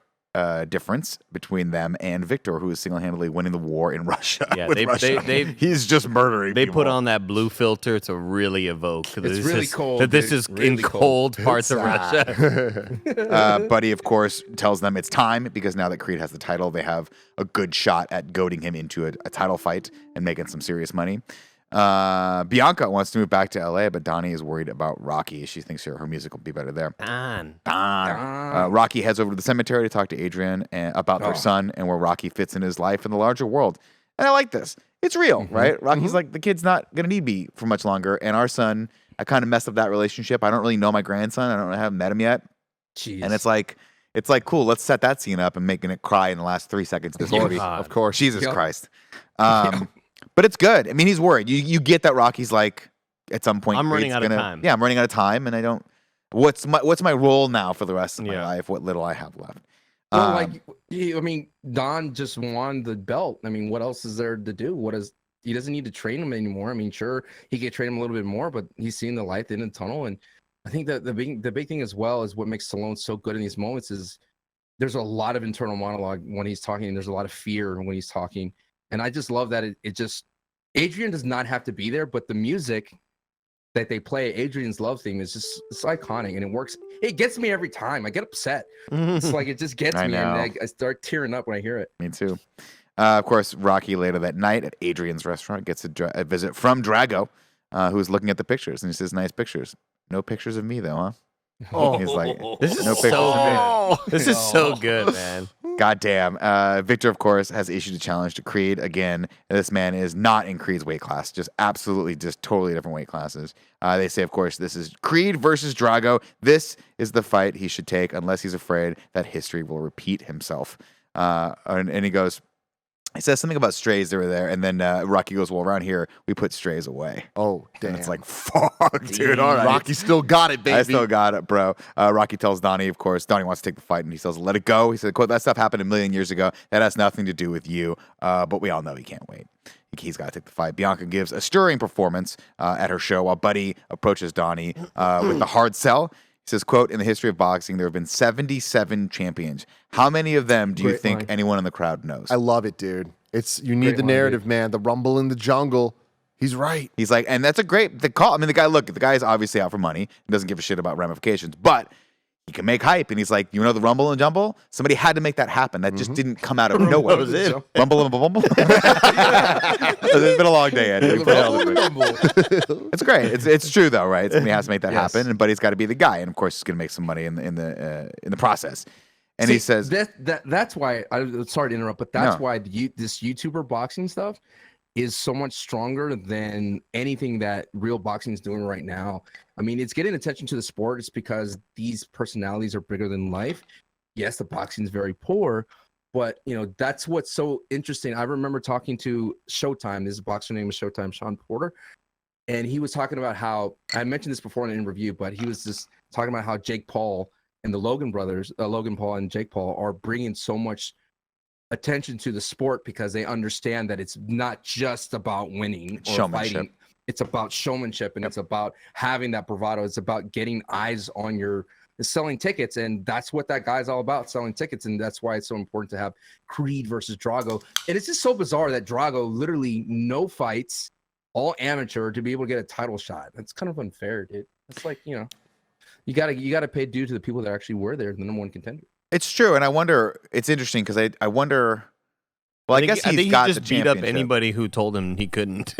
difference between them and Victor, who is single-handedly winning the war in Russia. Yeah, with Russia. He's just murdering They people. put on that blue filter to really evoke It's really cold, that this dude. is Really in cold parts of Russia. Buddy, of course, tells them it's time because now that Creed has the title, they have a good shot at goading him into a title fight and making some serious money. Bianca wants to move back to LA, but Donnie is worried about Rocky. She thinks her music will be better there. Rocky heads over to the cemetery to talk to Adrian about their son and where Rocky fits in his life in the larger world. And I like this. It's real, right? Rocky's like, the kid's not going to need me for much longer. And our son, I kind of messed up that relationship. I don't really know my grandson. I haven't met him yet. Jeez. And it's like, cool, let's set that scene up and making it cry in the last 3 seconds of this movie. Of course. Jesus Yep. Christ. But it's good. I mean, he's worried. You get that Rocky's like, at some point, I'm running Creed's out of time. Yeah, I'm running out of time, and I don't. What's my role now for the rest of my Yeah. life? What little I have left. Well, Don just won the belt. I mean, what else is there to do? He doesn't need to train him anymore. I mean, sure, he could train him a little bit more, but he's seen the light in the tunnel. And I think that the big thing as well is what makes Stallone so good in these moments is there's a lot of internal monologue when he's talking, and there's a lot of fear when he's talking. And I just love that it just Adrian does not have to be there, but the music that they play, Adrian's love theme, is just it's iconic, and it works. It gets me every time. I get upset. It's like it just gets I me, know. and I start tearing up when I hear it. Me too. Of course, Rocky later that night at Adrian's restaurant gets a visit from Drago, who's looking at the pictures, and he says, "Nice pictures. No pictures of me though, huh?" Oh. He's like, This is No so pictures of me. good. This is so good, man. Goddamn. Victor, of course, has issued a challenge to Creed again. This man is not in Creed's weight class, just absolutely, just totally different weight classes. They say, of course, this is Creed versus Drago. This is the fight he should take unless he's afraid that history will repeat himself. And he goes, he says something about strays that were there, and then Rocky goes, well, around here, we put strays away. Oh, damn. And it's like, fuck, dude, all right. Rocky still got it, baby. I still got it, bro. Rocky tells Donnie, of course, Donnie wants to take the fight, and he says, let it go. He said, quote, that stuff happened a million years ago. That has nothing to do with you, but we all know he can't wait. He's got to take the fight. Bianca gives a stirring performance at her show while Buddy approaches Donnie with the hard sell. He says, quote, in the history of boxing, there have been 77 champions. How many of them do you think anyone in the crowd knows? I love it, dude. You need the narrative, man. The rumble in the jungle. He's right. He's like, and that's a great call. I mean, the guy is obviously out for money and doesn't give a shit about ramifications, but he can make hype. And he's like, you know, the rumble and jumble? Somebody had to make that happen. That just didn't come out of nowhere. That was it. Rumble and bumble. It's been a long day, Ed. It's great. It's true though, right? Somebody has to make that happen, and Buddy's got to be the guy, and of course, he's going to make some money in the process. And he says that's why. I'm sorry to interrupt, but that's why this YouTuber boxing stuff is so much stronger than anything that real boxing is doing right now. I mean, it's getting attention to the sport. It's because these personalities are bigger than life. Yes, the boxing is very poor, but you know that's what's so interesting. I remember talking to Showtime. This boxer name is Showtime, Sean Porter, and he was talking about how I mentioned this before in an interview, but he was just talking about how Jake Paul and the Logan brothers, Logan Paul and Jake Paul, are bringing so much attention to the sport because they understand that it's not just about winning or fighting. It's about showmanship, and it's about having that bravado. It's about getting eyes on your selling tickets, and that's what that guy's all about, selling tickets, and that's why it's so important to have Creed versus Drago. And it's just so bizarre that Drago, literally no fights, all amateur, to be able to get a title shot. That's kind of unfair, dude. It's like, you know, you gotta pay due to the people that actually were there, the number one contender. It's true, and I wonder. It's interesting because I wonder. Well, I guess I think he's got he just the beat up championship. anybody who told him he couldn't.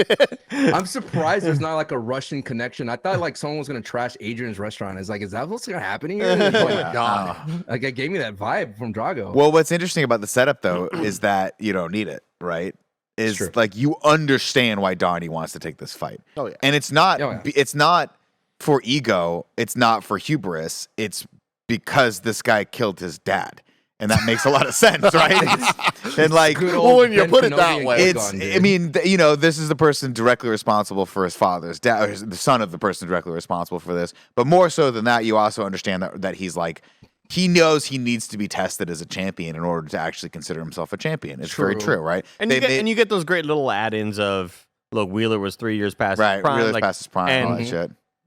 I'm surprised there's not like a Russian connection. I thought like someone was gonna trash Adrian's restaurant. It's like, is that what's gonna happen here? Oh my God. Like it gave me that vibe from Drago. Well, what's interesting about the setup though is that you don't need it, right? Is like you understand why Donnie wants to take this fight. Oh yeah. And it's not it's not for ego, it's not for hubris, it's because this guy killed his dad. And that makes a lot of sense, right? And like, well, when you put it that way, I mean, you know, this is the person directly responsible for his father's death, or the son of the person directly responsible for this. But more so than that, you also understand that he's like, he knows he needs to be tested as a champion in order to actually consider himself a champion. It's very true, right? And you get those great little add-ins of, look, Wheeler was 3 years past his prime. Wheeler's past his prime, and all that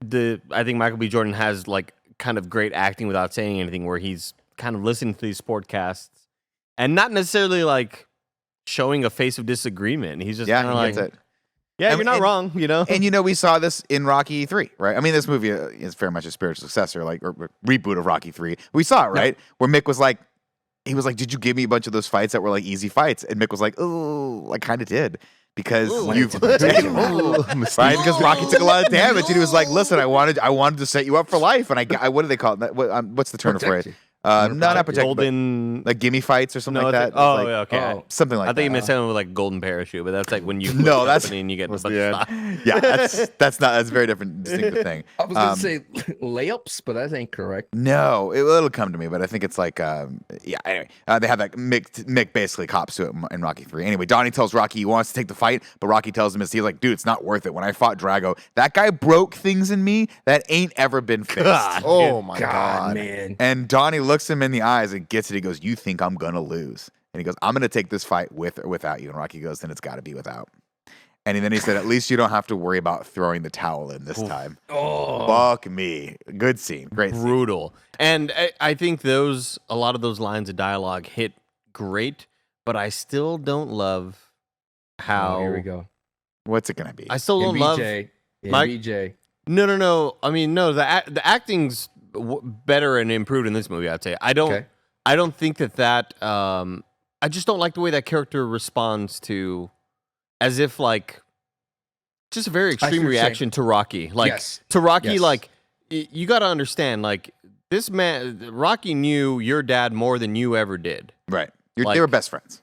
shit. I think Michael B. Jordan has like kind of great acting without saying anything, where he's kind of listening to these sportcasts and not necessarily like showing a face of disagreement. He's just kind of like, you're not wrong, you know? And, you know, we saw this in Rocky 3, right? I mean, this movie is very much a spiritual successor, like, or reboot of Rocky 3. We saw it, right? Where Mick was like, did you give me a bunch of those fights that were like easy fights? And Mick was like, oh, I kind of did. Because you've taken right? Because Rocky took a lot of damage, and he was like, "Listen, I wanted to set you up for life." And I what do they call it? What's the term for it? Not protect, golden, like gimme fights or something like that. Okay, something like that. I think you meant something with like golden parachute, but that's like when you that's and you get a bunch of stock. That's a very different distinctive thing. I was gonna say layups, but that ain't correct. No, it'll come to me, but I think it's like anyway, they have that Mick basically cops to it in Rocky 3. Anyway, Donnie tells Rocky he wants to take the fight, but Rocky tells him he's like, dude, it's not worth it. When I fought Drago, that guy broke things in me that ain't ever been fixed. Oh my God, man! And Donnie looks him in the eyes and gets it. He goes, you think I'm gonna lose? And he goes, I'm gonna take this fight with or without you. And Rocky goes, then it's got to be without. And then he said, at least you don't have to worry about throwing the towel in this time. Oh, fuck me. Good scene. Great scene. Brutal. And I think a lot of those lines of dialogue hit great, but I still don't love how. Here we go. What's it gonna be? I still don't love MBJ. No. I mean, no. The acting's better and improved in this movie, I'd say. I don't think that I just don't like the way that character responds to, as if like just a very extreme reaction to Rocky. Like to Rocky, like you got to understand, like this man, Rocky knew your dad more than you ever did. Right. Like, They were best friends.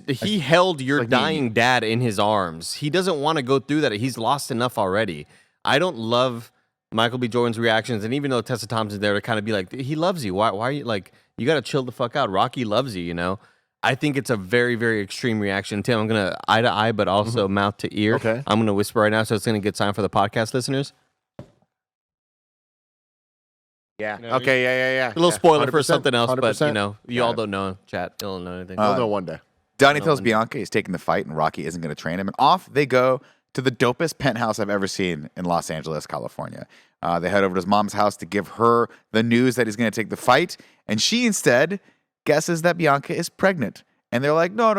He held your like me and dying dad in his arms. He doesn't want to go through that. He's lost enough already. I don't love Michael B. Jordan's reactions, and even though Tessa Thompson's there to kind of be like, he loves you. Why are you like? You got to chill the fuck out. Rocky loves you. You know. I think it's a very, very extreme reaction. Tim, I'm gonna eye to eye, but also mouth to ear. Okay. I'm gonna whisper right now, so it's gonna get time for the podcast listeners. Yeah. You know, Okay. Yeah. A little spoiler for 100%, something else, but 100%. you all don't know. Chat, you don't know anything. We'll know one day. Donnie tells Bianca he's taking the fight and Rocky isn't going to train him. And off they go to the dopest penthouse I've ever seen in Los Angeles, California. They head over to his mom's house to give her the news that he's going to take the fight. And she instead guesses that Bianca is pregnant. And they're like, no,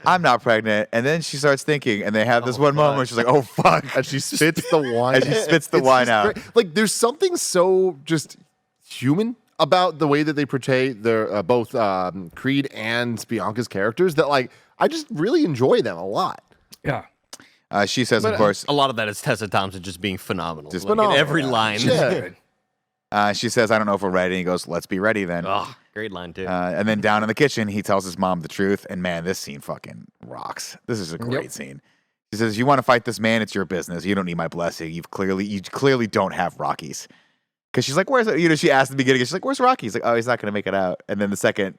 I'm not pregnant. And then she starts thinking, and they have this one moment where she's like, oh, fuck. And she spits the wine. And she spits the It's wine just out. great. Like, there's something so just human about the way that they portray their both Creed and Bianca's characters that, like, I just really enjoy them a lot. Yeah. She says, But of course, a lot of that is Tessa Thompson just being phenomenal. Just Like, in phenomenal. every line. Yeah. she says, I don't know if we're ready. And he goes, let's be ready then. Oh, great line too. And then down in the kitchen, he tells his mom the truth. And man, this scene fucking rocks. This is a great scene. He says, you want to fight this man? It's your business. You don't need my blessing. You clearly don't have Rockies. Because she's like, where's it? You know, she asked in the beginning, she's like, where's Rocky? He's like, oh, he's not going to make it out. And then the second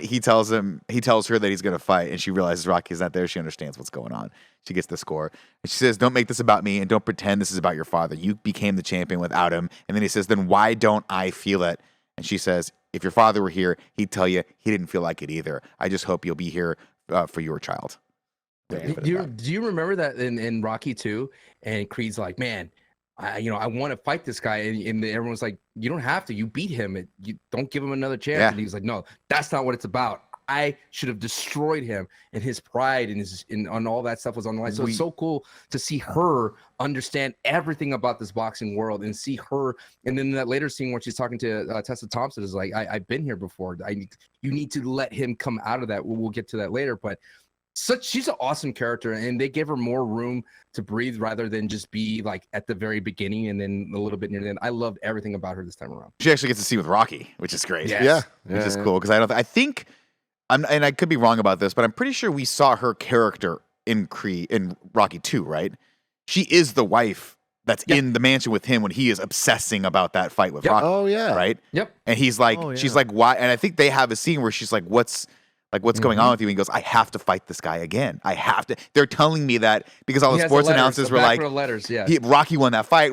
he tells her that he's going to fight, and she realizes Rocky's not there, she understands what's going on. She gets the score. And she says, don't make this about me, and don't pretend this is about your father. You became the champion without him. And then he says, then why don't I feel it? And she says, if your father were here, he'd tell you he didn't feel like it either. I just hope you'll be here for your child. Do you remember that in Rocky 2? And Creed's like, man, I want to fight this guy, and everyone's like, you don't have to. You beat him. You don't give him another chance. Yeah. And he's like, no, that's not what it's about. I should have destroyed him, and his pride and all that stuff was on the line. So it's so cool to see her understand everything about this boxing world and see her. And then that later scene where she's talking to Tessa Thompson is like, I've been here before. You need to let him come out of that. We'll get to that later, but. She's an awesome character, and they give her more room to breathe rather than just be like at the very beginning and then a little bit near the end. I loved everything about her this time around. She actually gets to see with Rocky, which is great. Yes. Yeah. Which is cool because I think, and I could be wrong about this, but I'm pretty sure we saw her character in Rocky 2, right? She is the wife that's in the mansion with him when he is obsessing about that fight with Rocky. Oh, yeah. Right? Yep. And he's like, she's like, why? And I think they have a scene where she's like, what's going on with you? And he goes, I have to fight this guy again. I have to. They're telling me that because all the sports announcers were like, Rocky won that fight.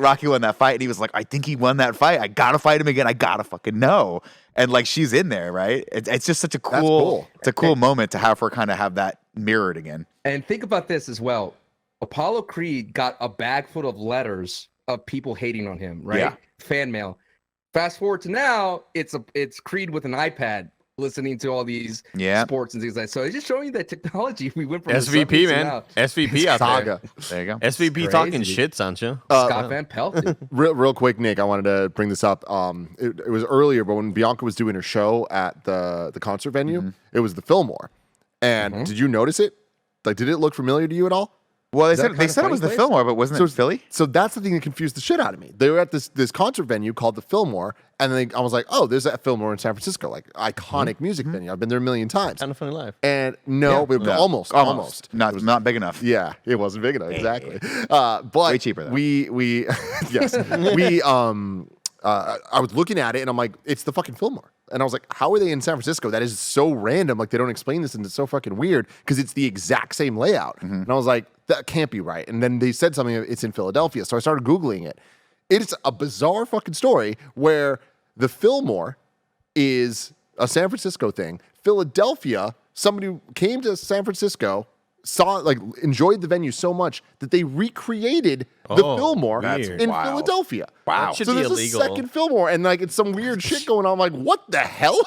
And he was like, I think he won that fight. I got to fight him again. I got to fucking know. And like, she's in there, right? It's just such a cool. It's a cool moment to have her kind of have that mirrored again. And think about this as well. Apollo Creed got a bag full of letters of people hating on him, right? Yeah. Fan mail. Fast forward to now, it's Creed with an iPad listening to all these sports and things like that. So it's just showing you that technology. We went from SVP, man. SVP out Saga. There you go. SVP talking shit, Sancho. Scott Van Pelt. Real quick, Nick, I wanted to bring this up. It was earlier, but when Bianca was doing her show at the concert venue, it was the Fillmore. And did you notice it? Like, did it look familiar to you at all? Well, they said it was the Fillmore, but wasn't it Philly? So that's the thing that confused the shit out of me. They were at this concert venue called the Fillmore, and then I was like, oh, there's that Fillmore in San Francisco, like iconic music venue. I've been there a million times. Kind of funny live. And almost. Not big enough. Yeah, it wasn't big enough, exactly. But way cheaper though. We yes, we I was looking at it and I'm like, it's the fucking Fillmore. And I was like, how are they in San Francisco? That is so random. Like, they don't explain this, and it's so fucking weird because it's the exact same layout. And I was like, that can't be right. And then they said something, it's in Philadelphia. So I started Googling it. It's a bizarre fucking story where the Fillmore is a San Francisco thing. Philadelphia, somebody who came to San Francisco, enjoyed the venue so much that they recreated the Fillmore in Philadelphia. Wow. That should So be there's illegal. a second Fillmore, and like it's some weird shit going on. I'm like, what the hell?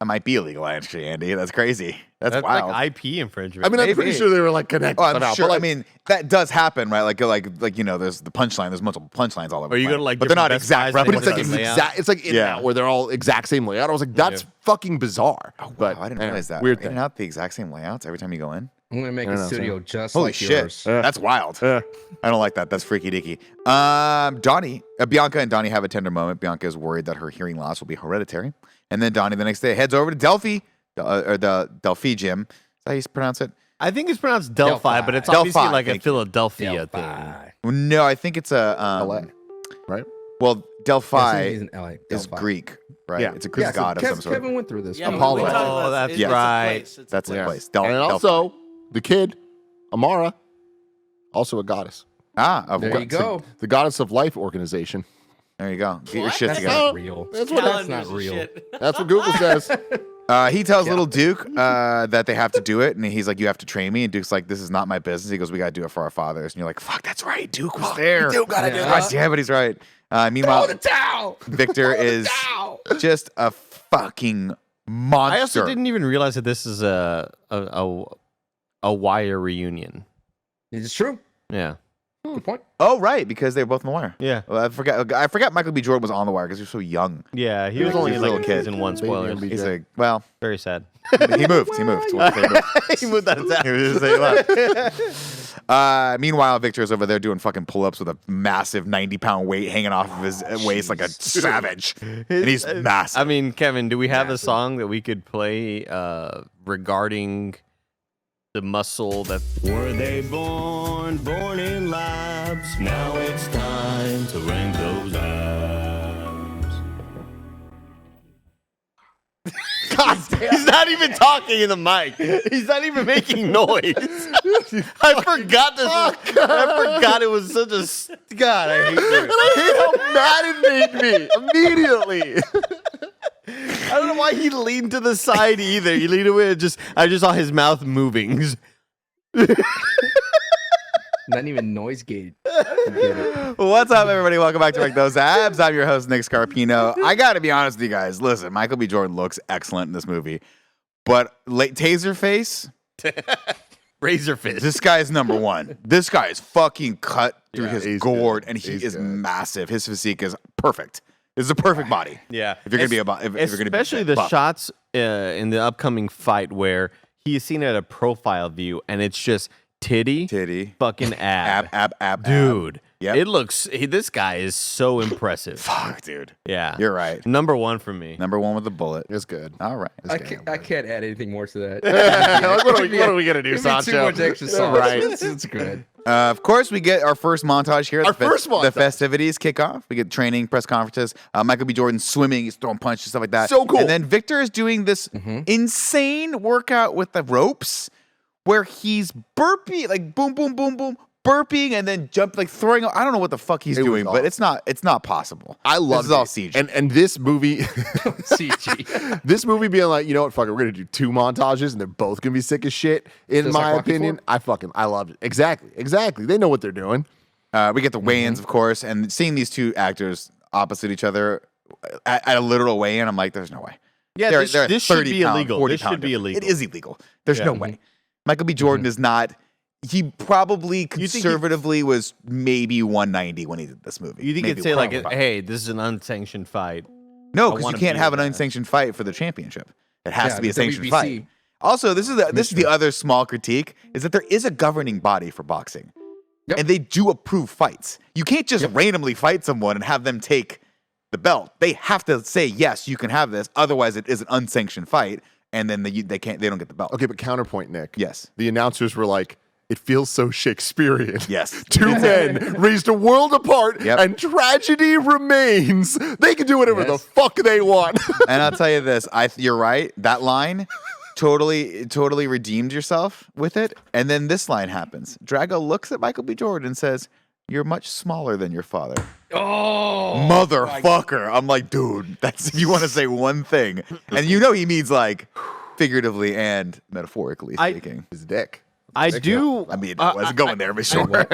That might be illegal, actually, Andy. That's crazy. That's wild. like IP infringement. I mean, I'm pretty sure they were like connected. Oh, I'm somehow, sure. but, like, I mean, that does happen, right? Like you know, there's the punchline. There's multiple punchlines all over. Or you the go to place. like but they're not different Best exact Buys and but replicas. it's like layout. exact. It's like in and out where they're all exact same layout. I was like, that's fucking bizarre. Oh, wow, But I didn't anyway, realize that. Weird In thing. and out the exact same layouts every time you go in. I'm gonna make I a know, studio just Holy like shit, yours. that's wild. I don't like that. That's freaky deaky. Bianca and Donnie have a tender moment. Bianca is worried that her hearing loss will be hereditary, and then Donnie the next day heads over to Delphi or the Delphi-Gym. Is that how you pronounce it? I think it's pronounced Delphi, but it's obviously Delphi, like a thank you. Philadelphia thing. Well, no, I think it's a LA, right? Well, Delphi he's in LA. is Delphi. Greek, right? Yeah. It's a Greek Yeah, so god of some sort. Kevin went through this. Yeah, Apollo. we talked about Oh, that's it's a right. place. It's a That's a place. place. And also, the kid, Amara, also a goddess. Of There what? you go. The Goddess of Life organization. There you go. Get your What? shit That's together. not real. That's what That's Calendars not and real. shit. That's what Google says. He tells little Duke that they have to do it, and he's like, "You have to train me." And Duke's like, "This is not my business." He goes, "We gotta do it for our fathers." And you're like, "Fuck, that's right. Duke was there. Duke gotta do God damn it, he's right." Meanwhile, Throw the towel. Victor is just a fucking monster. I also didn't even realize that this is a wire reunion. It's true. Yeah. Good point. Oh, right, because they were both on the wire. Yeah. Well, I forgot Michael B. Jordan was on the wire because he was so young. Yeah, he was was only only a like little a kid. season one Baby spoilers. and He's BJ. like, well, Very sad. he moved. He moved. he moved out of town. Meanwhile, Victor's over there doing fucking pull-ups with a massive 90-pound weight hanging off of his waist like a savage, and he's massive. I mean, Kevin, do we have a song that we could play regarding the muscle that Were they born in labs? Now it's time to rank those abs. God damn. He's not even talking in the mic. He's not even making noise. I forgot this. I forgot it was such a. God, I hate you. I hate how mad it made me immediately. I don't know why he leaned to the side either. He leaned away and I just saw his mouth moving. Not even noise gate. What's up, everybody? Welcome back to Rank Those Abs. I'm your host, Nick Scarpino. I got to be honest with you guys. Listen, Michael B. Jordan looks excellent in this movie, but Taserface, Razor fist. this guy is number one. This guy is fucking cut through Yeah, his he's gourd, good. and he He's is good. massive. His physique is perfect. This is a perfect body. Yeah, If you're gonna be if you're gonna be especially the buff. shots in the upcoming fight where he is seen at a profile view and it's just titty, fucking ab, dude. Yep. It looks. This guy is so impressive. Fuck, dude. Yeah, You're right. number one for me. Number one with the bullet. It's good. All right. I can't add anything more to that. Like, what are we gonna do, Give me too Sancho? much extra sauce. Right. It's good. Of course, we get our first montage here. Our first The montage. festivities kick off. We get training, press conferences. Michael B. Jordan swimming. He's throwing punches, stuff like that. So cool. And then Victor is doing this insane workout with the ropes where he's burping, like boom, boom, boom, boom, burping, and then throwing. I don't know what the fuck he's It was doing, but awesome. it's not possible. I love this is all CG. And this movie, CG. this movie being like, you know what, fuck it, we're gonna do 2 montages and they're both gonna be sick as shit. In Just my like Rocky opinion, IV? I loved it. Exactly. They know what they're doing. We get the weigh-ins, of course, and seeing these two actors opposite each other at a literal weigh-in, I'm like, there's no way. Yeah, They're- this, they're this should 30 be pound, illegal. 40 This pound should be difference. illegal. It is illegal. There's no Yeah. way. Michael B. Jordan is not. He probably think he- conservatively was maybe 190 when he did this movie. You think Maybe it'd say like, 195. "Hey, this is an unsanctioned fight." No, I because you wanna can't be have in an that. unsanctioned fight for the championship. It has Yeah, to be a the sanctioned WBC. fight. Also, this is the other small critique is that there is a governing body for boxing, Yep. and they do approve fights. You can't just randomly fight someone and have them take the belt. They have to say yes, you can have this. Otherwise, it is an unsanctioned fight, and then they don't get the belt. Okay, but counterpoint, Nick. Yes. The announcers were like, it feels so Shakespearean. Yes. 2 men raised a world apart, Yep. and tragedy remains. They can do whatever the Yes. fuck they want. And I'll tell you this, you're right. That line totally redeemed yourself with it. And then this line happens. Drago looks at Michael B. Jordan and says, "You're much smaller than your father." Oh, Motherfucker. I'm like, dude, that's if you want to say one thing. And you know he means like figuratively and metaphorically speaking. His dick. I do. I mean, I wasn't going there, but sure.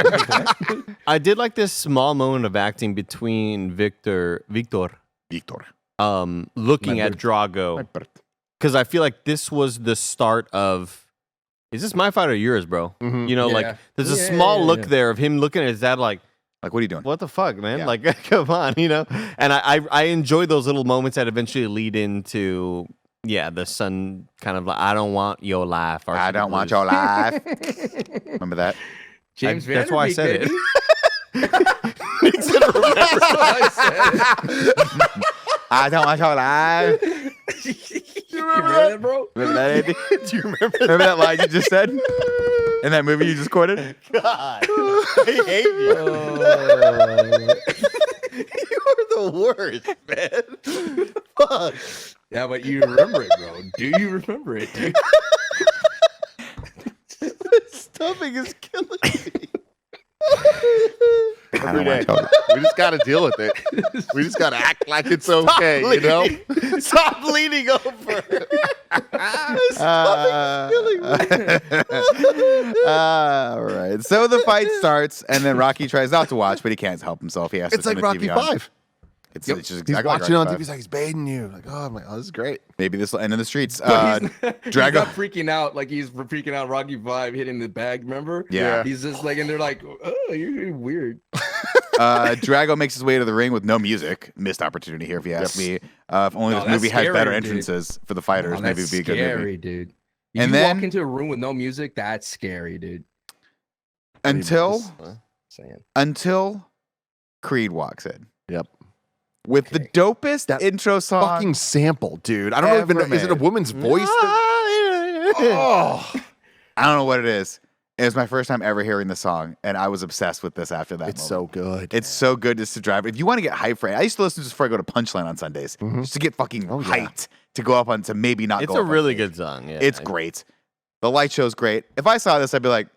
I did like this small moment of acting between Victor, Victor. looking at Drago, because I feel like this was the start of. Is this my fight or yours, bro? You know, Yeah. like there's a Yeah, small yeah, look yeah. there of him looking at his dad, like, Like, what are you doing? what the fuck, man? Yeah. Like, come on, you know? And I enjoy those little moments that eventually lead into, the son kind of like, I don't want your life. or I don't want your life. Remember that? James that's why I Vanderbeek, said it. baby. That's why I said it. I don't want your life. You remember that, bro? Remember that, Andy? Do you remember Remember that line you just said in that movie you just quoted? God, I hate you. You're the worst, man. Fuck. Yeah, but you remember it, bro. Do you remember it, dude? Stomach is killing me. Every day. We just got to deal with it. We just got to act like it's okay, you know? Stop leaning over. All right. So the fight starts, and then Rocky tries not to watch, but he can't help himself. He has to It's like turn the Rocky TV on. 5. It's Yep. just He's exactly like watching Rocky on TV. V. He's like, he's baiting you. Like, oh, I'm like, oh, this is great. Maybe this will end in the streets. He's Drago. not freaking out like he's freaking out. Rocky 5 hitting the bag. Remember? Yeah. He's just like, and they're like, "Oh, you're weird." Drago makes his way to the ring with no music. Missed opportunity here, if you ask me. If only No, this that's movie has scary, better dude. entrances for the fighters, Oh, maybe that's it'd be a good movie. scary, dude. If And you then- walk into a room with no music, that's scary, dude. Until Creed walks in. Yep. With the dopest That intro song. Fucking sample, dude. I don't even know. Ever Is it a made. woman's voice? Oh. I don't know what it is. It was my first time ever hearing the song, and I was obsessed with this after that. It's moment. so good. It's so good just to drive. If you want to get hyped for it, I used to listen just before I go to Punchline on Sundays, just to get fucking Oh, yeah. hyped to go up on to maybe not. It's go a up on really stage. good song. Yeah, It's great. The light show's great. If I saw this, I'd be like,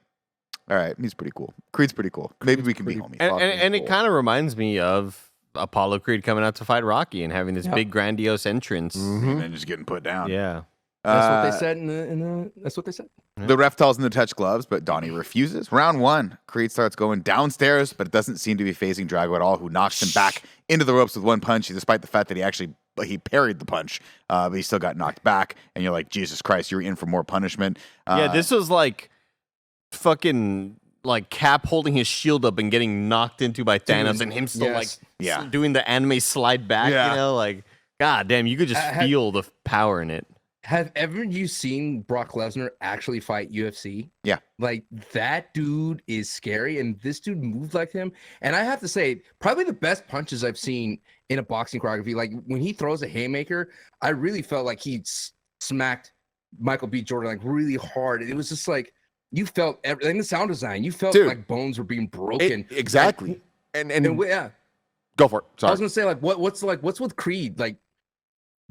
all right, he's pretty cool. Creed's pretty cool. Maybe we can be homies. And it kind of reminds me of Apollo Creed coming out to fight Rocky and having this big grandiose entrance. and then just getting put down. Yeah. That's what they said in the. That's what they said. The ref tells him to touch gloves, but Donnie refuses. Round one, Creed starts going downstairs, but it doesn't seem to be phasing Drago at all, who knocks him back into the ropes with one punch, despite the fact that he parried the punch, but he still got knocked back. And you're like, Jesus Christ, you're in for more punishment. Yeah, this was like fucking like Cap holding his shield up and getting knocked into by Thanos, and him still yes. Yeah. doing the anime slide back. Yeah. You know, like God damn, you could just feel the power in it. Have ever you seen Brock Lesnar actually fight UFC? Yeah. Like that dude is scary, and this dude moved like him. And I have to say, probably the best punches I've seen in a boxing choreography. Like when he throws a haymaker, I really felt like he smacked Michael B. Jordan like really hard. It was just like you felt in the sound design, you felt Dude. like bones were being broken. Exactly. And Yeah. go for it. I Sorry. was gonna say like what's with Creed? Like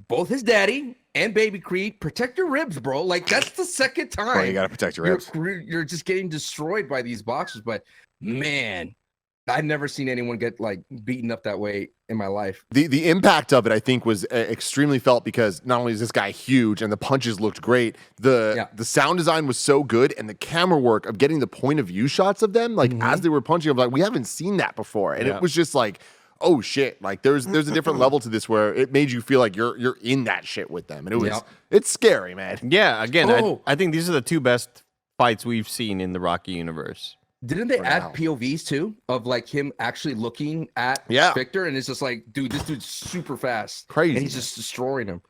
both his daddy and baby Creed, protect your ribs, bro. Like that's the second time. Well, you got to protect your ribs. You're just getting destroyed by these boxers. But man, I've never seen anyone get like beaten up that way in my life. The impact of it, I think, was extremely felt because not only is this guy huge and the punches looked great, the sound design was so good, and the camera work of getting the point of view shots of them, like as they were punching, I'm like, we haven't seen that before, and it was just like, oh shit, like there's a different level to this where it made you feel like you're in that shit with them, and it was it's scary, man. Yeah, again, Oh. I think these are the two best fights we've seen in the Rocky universe. Didn't they add now. POVs too of like him actually looking at Victor, and it's just like, dude, this dude's super fast, Crazy, and he's just destroying him.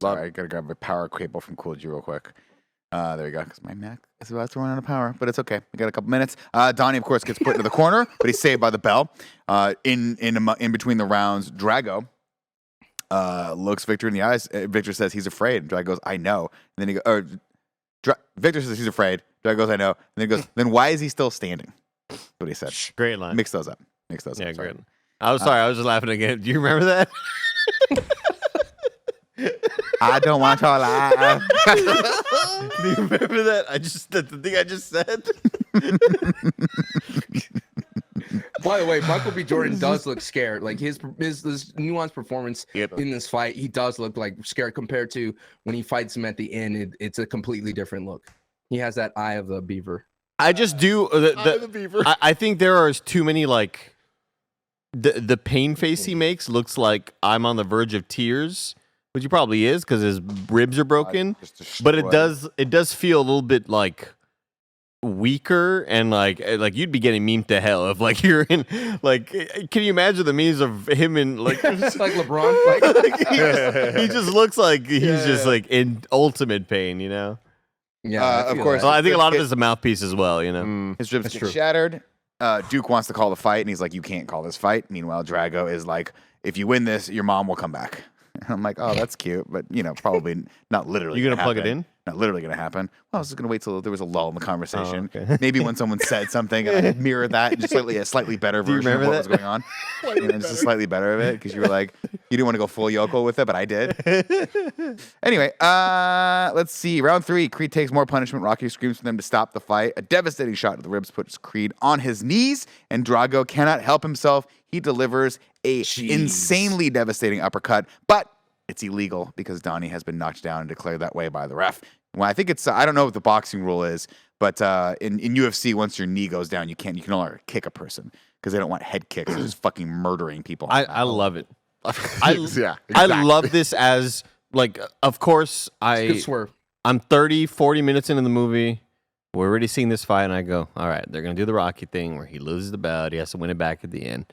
All right, gotta grab a power cable from Cool G real quick. There you go, because my Mac is about to run out of power, but it's okay. We got a couple minutes. Donnie, of course, gets put into the corner, but he's saved by the bell. In between the rounds, Drago looks Victor in the eyes. Victor says he's afraid. And Drago goes, I know. And then he goes, Victor says he's afraid. Drago goes, I know. And then he goes, then why is he still standing? That's what he said. Great line. Mix those up. Yeah, Sorry. great. I was sorry. I was just laughing again. Do you remember that? I don't want your life. Do you remember that? The thing I just said. By the way, Michael B. Jordan does look scared. Like his nuanced performance in this fight, he does look like scared compared to when he fights him at the end. It's a completely different look. He has that eye of the beaver. I just do. the beaver. I think there are too many like the pain face he makes looks like I'm on the verge of tears, which he probably is because his ribs are broken. But it does feel a little bit like weaker and like you'd be getting memed to hell if like you're in like. Can you imagine the memes of him in like like LeBron? Like, he just looks like he's just like in ultimate pain, you know. yeah, of course. Well, I think a lot of it is a mouthpiece as well, you know. His ribs get true. shattered. Duke wants to call the fight, and he's like, you can't call this fight. Meanwhile, Drago is like, if you win this, your mom will come back. And I'm like, oh, that's cute, but probably not literally. You gonna plug it happen. in? Not literally gonna happen. Well, I was just gonna wait till there was a lull in the conversation. okay. Maybe when someone said something, and I mirrored that, and just a slightly better Do you version of what remember was going on. Just a slightly better of it, because you were like, you didn't want to go full Yoko with it, but I did. Anyway, let's see. Round 3, Creed takes more punishment. Rocky screams for them to stop the fight. A devastating shot to the ribs puts Creed on his knees, and Drago cannot help himself. He delivers a insanely devastating uppercut, but it's illegal because Donnie has been knocked down and declared that way by the ref. Well, I think it's, I don't know what the boxing rule is, but in UFC, once your knee goes down, you can no longer kick a person because they don't want head kicks. They're just fucking murdering people. I love it. Yeah, exactly. I love this as, like, of course, Good swerve. I'm 30, 40 minutes into the movie. We're already seeing this fight, and I go, all right, they're going to do the Rocky thing where he loses the belt. He has to win it back at the end.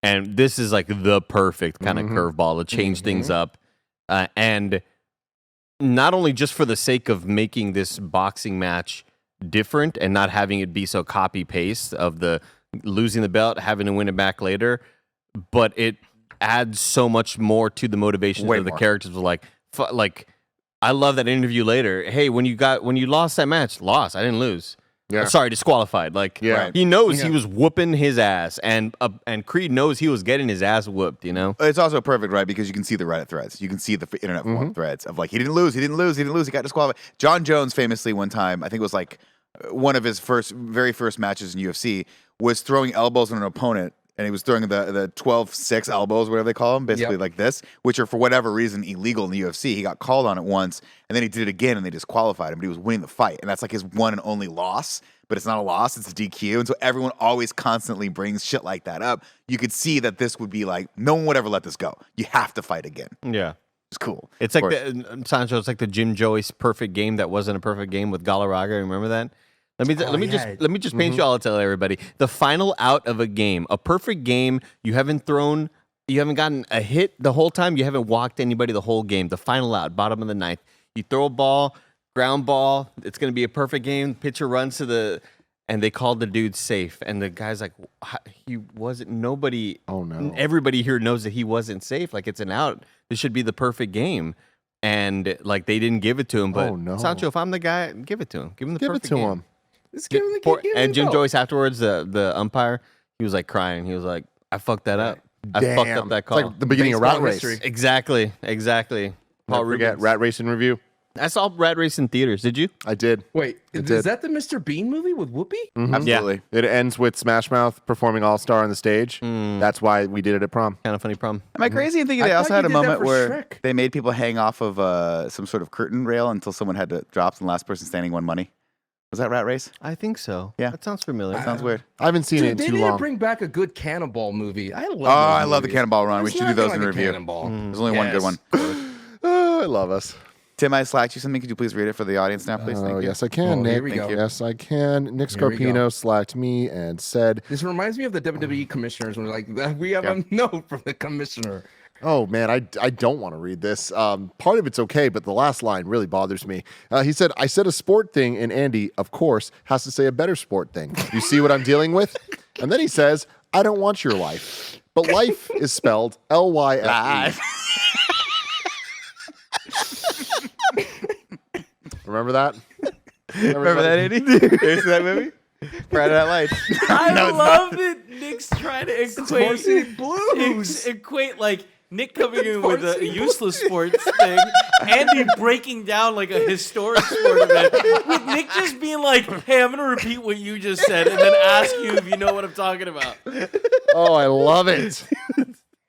And this is like the perfect kind of curveball to change things up. And not only just for the sake of making this boxing match different and not having it be so copy-paste of the losing the belt, having to win it back later, but it adds so much more to the motivations of the characters. Like, I love that interview later. Hey, when you lost that match, lost. I didn't lose. Yeah. Sorry, disqualified. Like, he knows he was whooping his ass, and Creed knows he was getting his ass whooped. It's also perfect, right? Because you can see the Reddit threads. You can see the internet forum threads of like, he didn't lose, he got disqualified. John Jones famously one time, I think it was like one of his very first matches in UFC, was throwing elbows on an opponent, and he was throwing the 12-6 elbows, whatever they call them, basically like this, which are for whatever reason illegal in the UFC. He got called on it once, and then he did it again, and they disqualified him, but he was winning the fight, and that's like his one and only loss, but it's not a loss, it's a DQ, and so everyone always constantly brings shit like that up. You could see that this would be like, no one would ever let this go. You have to fight again. Yeah. It's cool. It's like Sancho, it's like the Jim Joyce perfect game that wasn't a perfect game with Galarraga. Remember that? Let me just paint you all to tell everybody. The final out of a game, a perfect game, you haven't gotten a hit the whole time, you haven't walked anybody the whole game. The final out, bottom of the ninth. You throw a ball, ground ball, it's going to be a perfect game. Pitcher runs and they called the dude safe. And the guy's like, he wasn't, nobody, oh no, everybody here knows that he wasn't safe. Like, it's an out. This should be the perfect game. And like, they didn't give it to him. But Sancho, if I'm the guy, give it to him. Give him the perfect game. And Jim Joyce afterwards, the umpire, he was like crying. He was like, I fucked that up. I fucked up that call. It's like the beginning of Rat Race. Exactly. Paul Rubens. Rat Race in review. I saw Rat Race in theaters. Did you? I did. Wait, is that the Mr. Bean movie with Whoopi? Absolutely. Yeah. It ends with Smash Mouth performing All-Star on the stage. That's why we did it at prom. Kind of funny prom. Am I crazy in thinking they also had a moment where they made people hang off of some sort of curtain rail until someone had to drop and the last person standing won money? Was that Rat Race? I think so. Yeah. That sounds familiar. That sounds weird. I haven't seen it in too long. They need to bring back a good Cannonball movie. I love the Cannonball Run. We should do those in review. There's only one good one. Oh, I love us. Tim, I slacked you something. Could you please read it for the audience now, please? Thank you. Yes, I can, Nick. Here we go. Yes, I can. Nick Scarpino slacked me and said... This reminds me of the WWE commissioners when like, we have a note from the commissioner. Oh, man, I don't want to read this. Part of it's okay, but the last line really bothers me. He said, I said a sport thing, and Andy, of course, has to say a better sport thing. You see what I'm dealing with? And then he says, I don't want your life. But life is spelled L-Y-F-E. Remember that? Remember that, Andy? You see that movie? Friday Night Lights. I love that Nick's trying to equate like Nick coming in with a useless sports thing, Andy breaking down like a historic sport event, with Nick just being like, hey, I'm going to repeat what you just said and then ask you if you know what I'm talking about. Oh, I love it.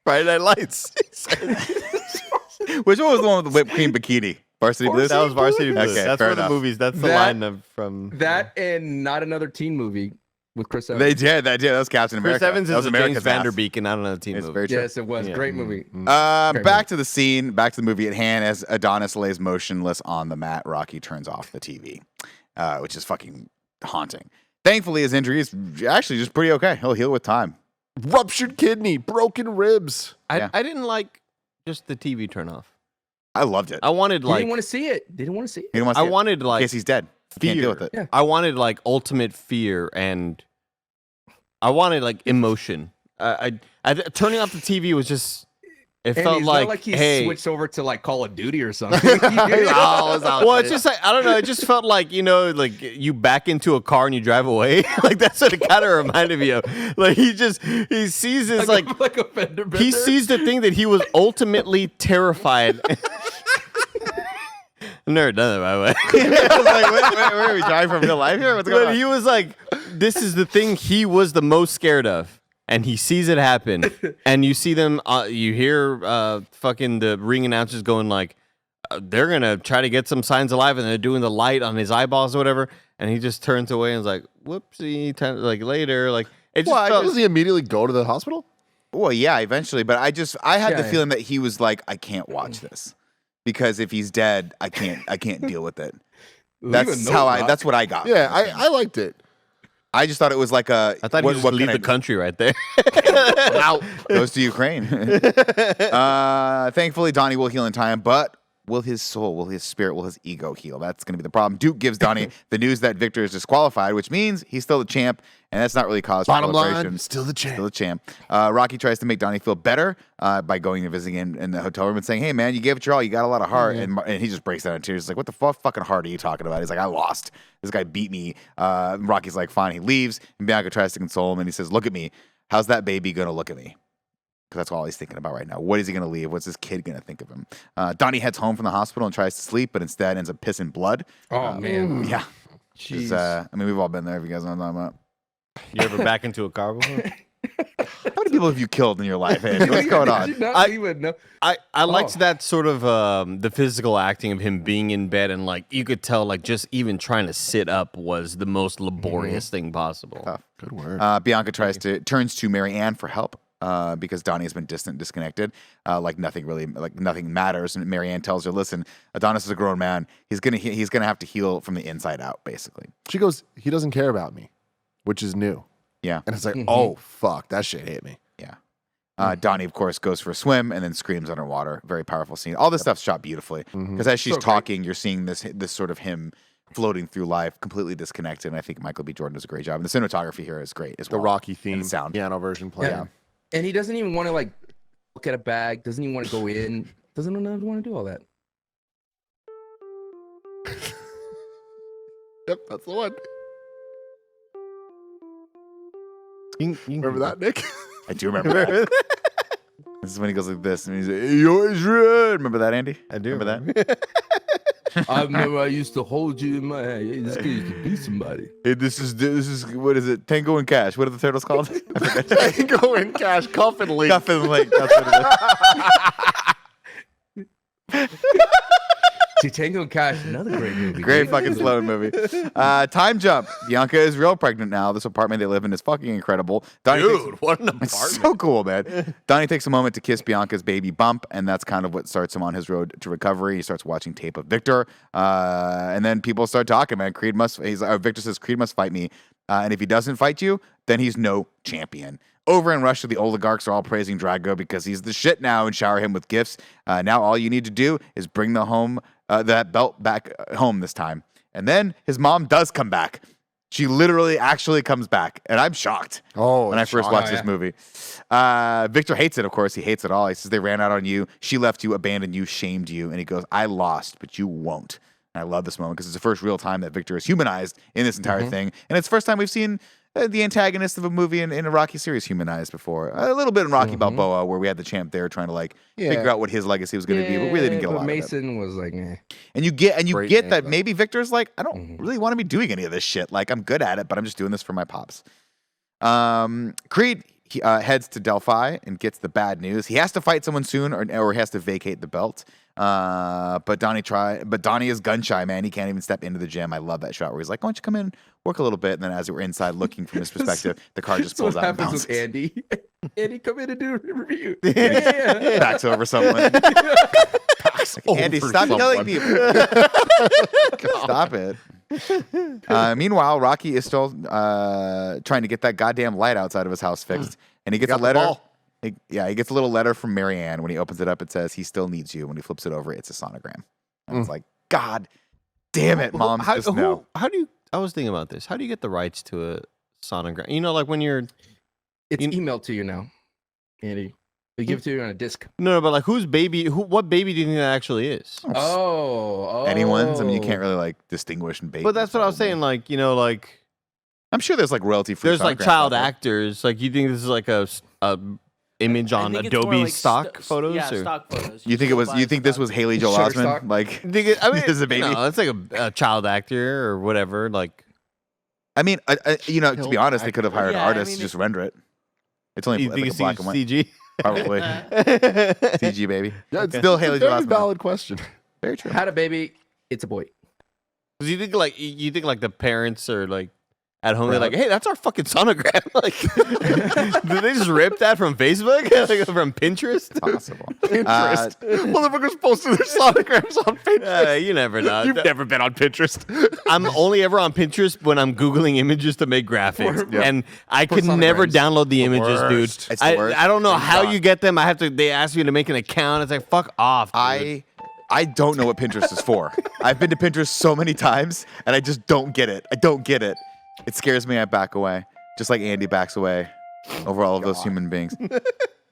Friday Night Lights. Which one was the one with the whipped cream bikini? Varsity Blues? That was Varsity Blues. Okay, that's one of the movies. That's the line from... That and Not Another Teen Movie with Chris Evans. They did. That was Captain America. Chris Evans that was is America's James Vanderbeek and not another teen movie. Very true. Yes, it was. Great movie. Back to the scene, back to the movie at hand. As Adonis lays motionless on the mat, Rocky turns off the TV, which is fucking haunting. Thankfully, his injury is actually just pretty okay. He'll heal with time. Ruptured kidney, broken ribs. I didn't like just the TV turn off. I loved it. I wanted like... Didn't want to see it. I wanted like... In case he's dead. Fear. Can't deal with it. Yeah. I wanted like ultimate fear, and I wanted like emotion. Turning off the TV was just... It And felt it's like, not like he hey, switched over to like Call of Duty or something. well, it's just like I don't know. It just felt like like you back into a car and you drive away. Like that's what it kind of reminded me of. Like he sees this like a fender bender. he sees the thing that he was ultimately terrified. I've never done it, by the way. I was like, where are we driving from real life here? What's going But on? he was like, this is the thing he was the most scared of. And he sees it happen. And you see them, you hear fucking the ring announcers going like, they're going to try to get some signs alive. And they're doing the light on his eyeballs or whatever. And he just turns away and is like, whoopsie, like later. Like, it just felt, Does he immediately go to the hospital? Well, yeah, eventually. But I had the Yeah. feeling that he was like, I can't watch this because if he's dead, I can't deal with it. That's that's what I got. Yeah, I liked it. I just thought it was like I thought he would just leave the country right there. out goes to Ukraine. Thankfully, Donnie will heal in time, but will his soul, will his spirit, will his ego heal? That's going to be the problem. Duke gives Donnie the news that Victor is disqualified, which means he's still the champ, and that's not really cause for Bottom celebration. line, still the champ. Still the champ. Rocky tries to make Donnie feel better by going and visiting in the hotel room and saying, hey, man, you gave it your all. You got a lot of heart. And he just breaks down in tears. He's like, what the fucking heart are you talking about? He's like, I lost. This guy beat me. Rocky's like, fine. He leaves, and Bianca tries to console him, and he says, look at me. How's that baby going to look at me? Because that's all he's thinking about right now. What is he going to leave? What's this kid going to think of him? Donnie heads home from the hospital and tries to sleep, but instead ends up pissing blood. Oh, man. Yeah. Jeez. I mean, we've all been there, if you guys know what I'm talking about. You ever back into a car before? How many people have you killed in your life, Andy? What's going on? I liked that sort of the physical acting of him being in bed, and like you could tell, like just even trying to sit up was the most laborious thing possible. Tough. Good word. Bianca turns to Mary Ann for help because Donnie has been disconnected, like nothing matters. And Mary Ann tells her, "Listen, Adonis is a grown man. He's gonna have to heal from the inside out, basically." She goes, he doesn't care about me, which is new. Yeah, And it's like, oh, fuck, that shit hit me. yeah. Donnie, of course, goes for a swim and then screams underwater. Very powerful scene. All this stuff's shot beautifully because as she's talking, you're seeing this sort of him floating through life, completely disconnected. And I think Michael B. Jordan does a great job. And the cinematography here is great as The well. Rocky theme, And sound. piano version playing. Yeah. And he doesn't even want to like look at a bag. Doesn't even want to go in. Doesn't want to do all that. Yep, that's the one. You Remember that, Nick? I do remember that. This is when he goes like this, and he's like, "Hey, yours red." Remember that, Andy? I do remember that. I remember I used to hold you in my hand. Hey, this kid used to beat somebody. Hey, this is what is it? Tango and Cash. What are the turtles called? Tango and Cash, Cuff and Link. Cuff and Link. That's what it is. See, Tango and Cash, another great movie. Great dude. fucking slow movie. Time jump. Bianca is real pregnant now. This apartment they live in is fucking incredible. Donnie Dude, what an It's apartment. so cool, man. Donnie takes a moment to kiss Bianca's baby bump, and that's kind of what starts him on his road to recovery. He starts watching tape of Victor, and then people start talking, man. Victor says, Creed must fight me, and if he doesn't fight you, then he's no champion. Over in Russia, the oligarchs are all praising Drago because he's the shit now and shower him with gifts. Now all you need to do is bring that belt back home this time. And then his mom does come back. She literally actually comes back. And I'm shocked when I first watched this movie. Victor hates it, of course. He hates it all. He says, they ran out on you. She left you, abandoned you, shamed you. And he goes, I lost, but you won't. And I love this moment because it's the first real time that Victor is humanized in this entire thing. And it's the first time we've seen the antagonist of a movie in a Rocky series humanized before. A little bit in Rocky Balboa, where we had the champ there trying to figure out what his legacy was going to be, but really didn't get a lot of it. Mason was like, eh. And you get Great that name, maybe Victor's like, I don't really want to be doing any of this shit. Like, I'm good at it, but I'm just doing this for my pops. Creed heads to Delphi and gets the bad news. He has to fight someone soon, or he has to vacate the belt. But Donnie is gun shy, man. He can't even step into the gym. I love that shot where he's like, why don't you come in, work a little bit, and then as we're inside looking from his perspective, the car just pulls what out and happens bounces. with Andy. Andy, come in and do a review. Yeah. Backs over someone. Andy, stop killing people. Stop it. Meanwhile, Rocky is still trying to get that goddamn light outside of his house fixed, and he gets a letter. He gets a little letter from Mary Ann. When he opens it up, it says he still needs you. When he flips it over, it's a sonogram. And it's like, God damn it, Mom. How Just do no. you? I was thinking about this. How do you get the rights to a sonogram? You know, like when you're It's emailed to you now, Andy. They give it to you on a disc. No, but like, whose baby? What baby do you think that actually is? Oh. Anyone's. I mean, you can't really like distinguish and bait. But that's what I was saying. Like, like I'm sure there's like royalty free. there's like child actors. Like, you think this is like a image I on think it's more Adobe like stock photos? Yeah, or? stock photos. You think it was? You think this was Haley Joel Shutterstock? Osment? Like, You think it, I mean, As a baby? No, it's like a child actor or whatever. Like, I mean, to be honest, they could have hired Yeah, I artists mean, to just render it. It's only you like think a it's black and white, CG? probably CG baby. Yeah, it's Still it's Haley a very Joel Osment. valid question. Very true. Had a baby. It's a boy. Because you think like the parents are like at home, they're like, hey, that's our fucking sonogram. Like, did they just rip that from Facebook? Like, from Pinterest? Possible. Pinterest. Motherfuckers posting their sonograms on Pinterest. You never know. You've never been on Pinterest. I'm only ever on Pinterest when I'm Googling images to make graphics. Yeah. And I could never sonograms. download the images, dude. worst. It's the worst. I don't know Thank how God. you get them. They ask you to make an account. It's like, fuck off, dude. I don't know what Pinterest is for. I've been to Pinterest so many times, and I just don't get it. I don't get it. It scares me. I back away, just like Andy backs away over all of those human beings.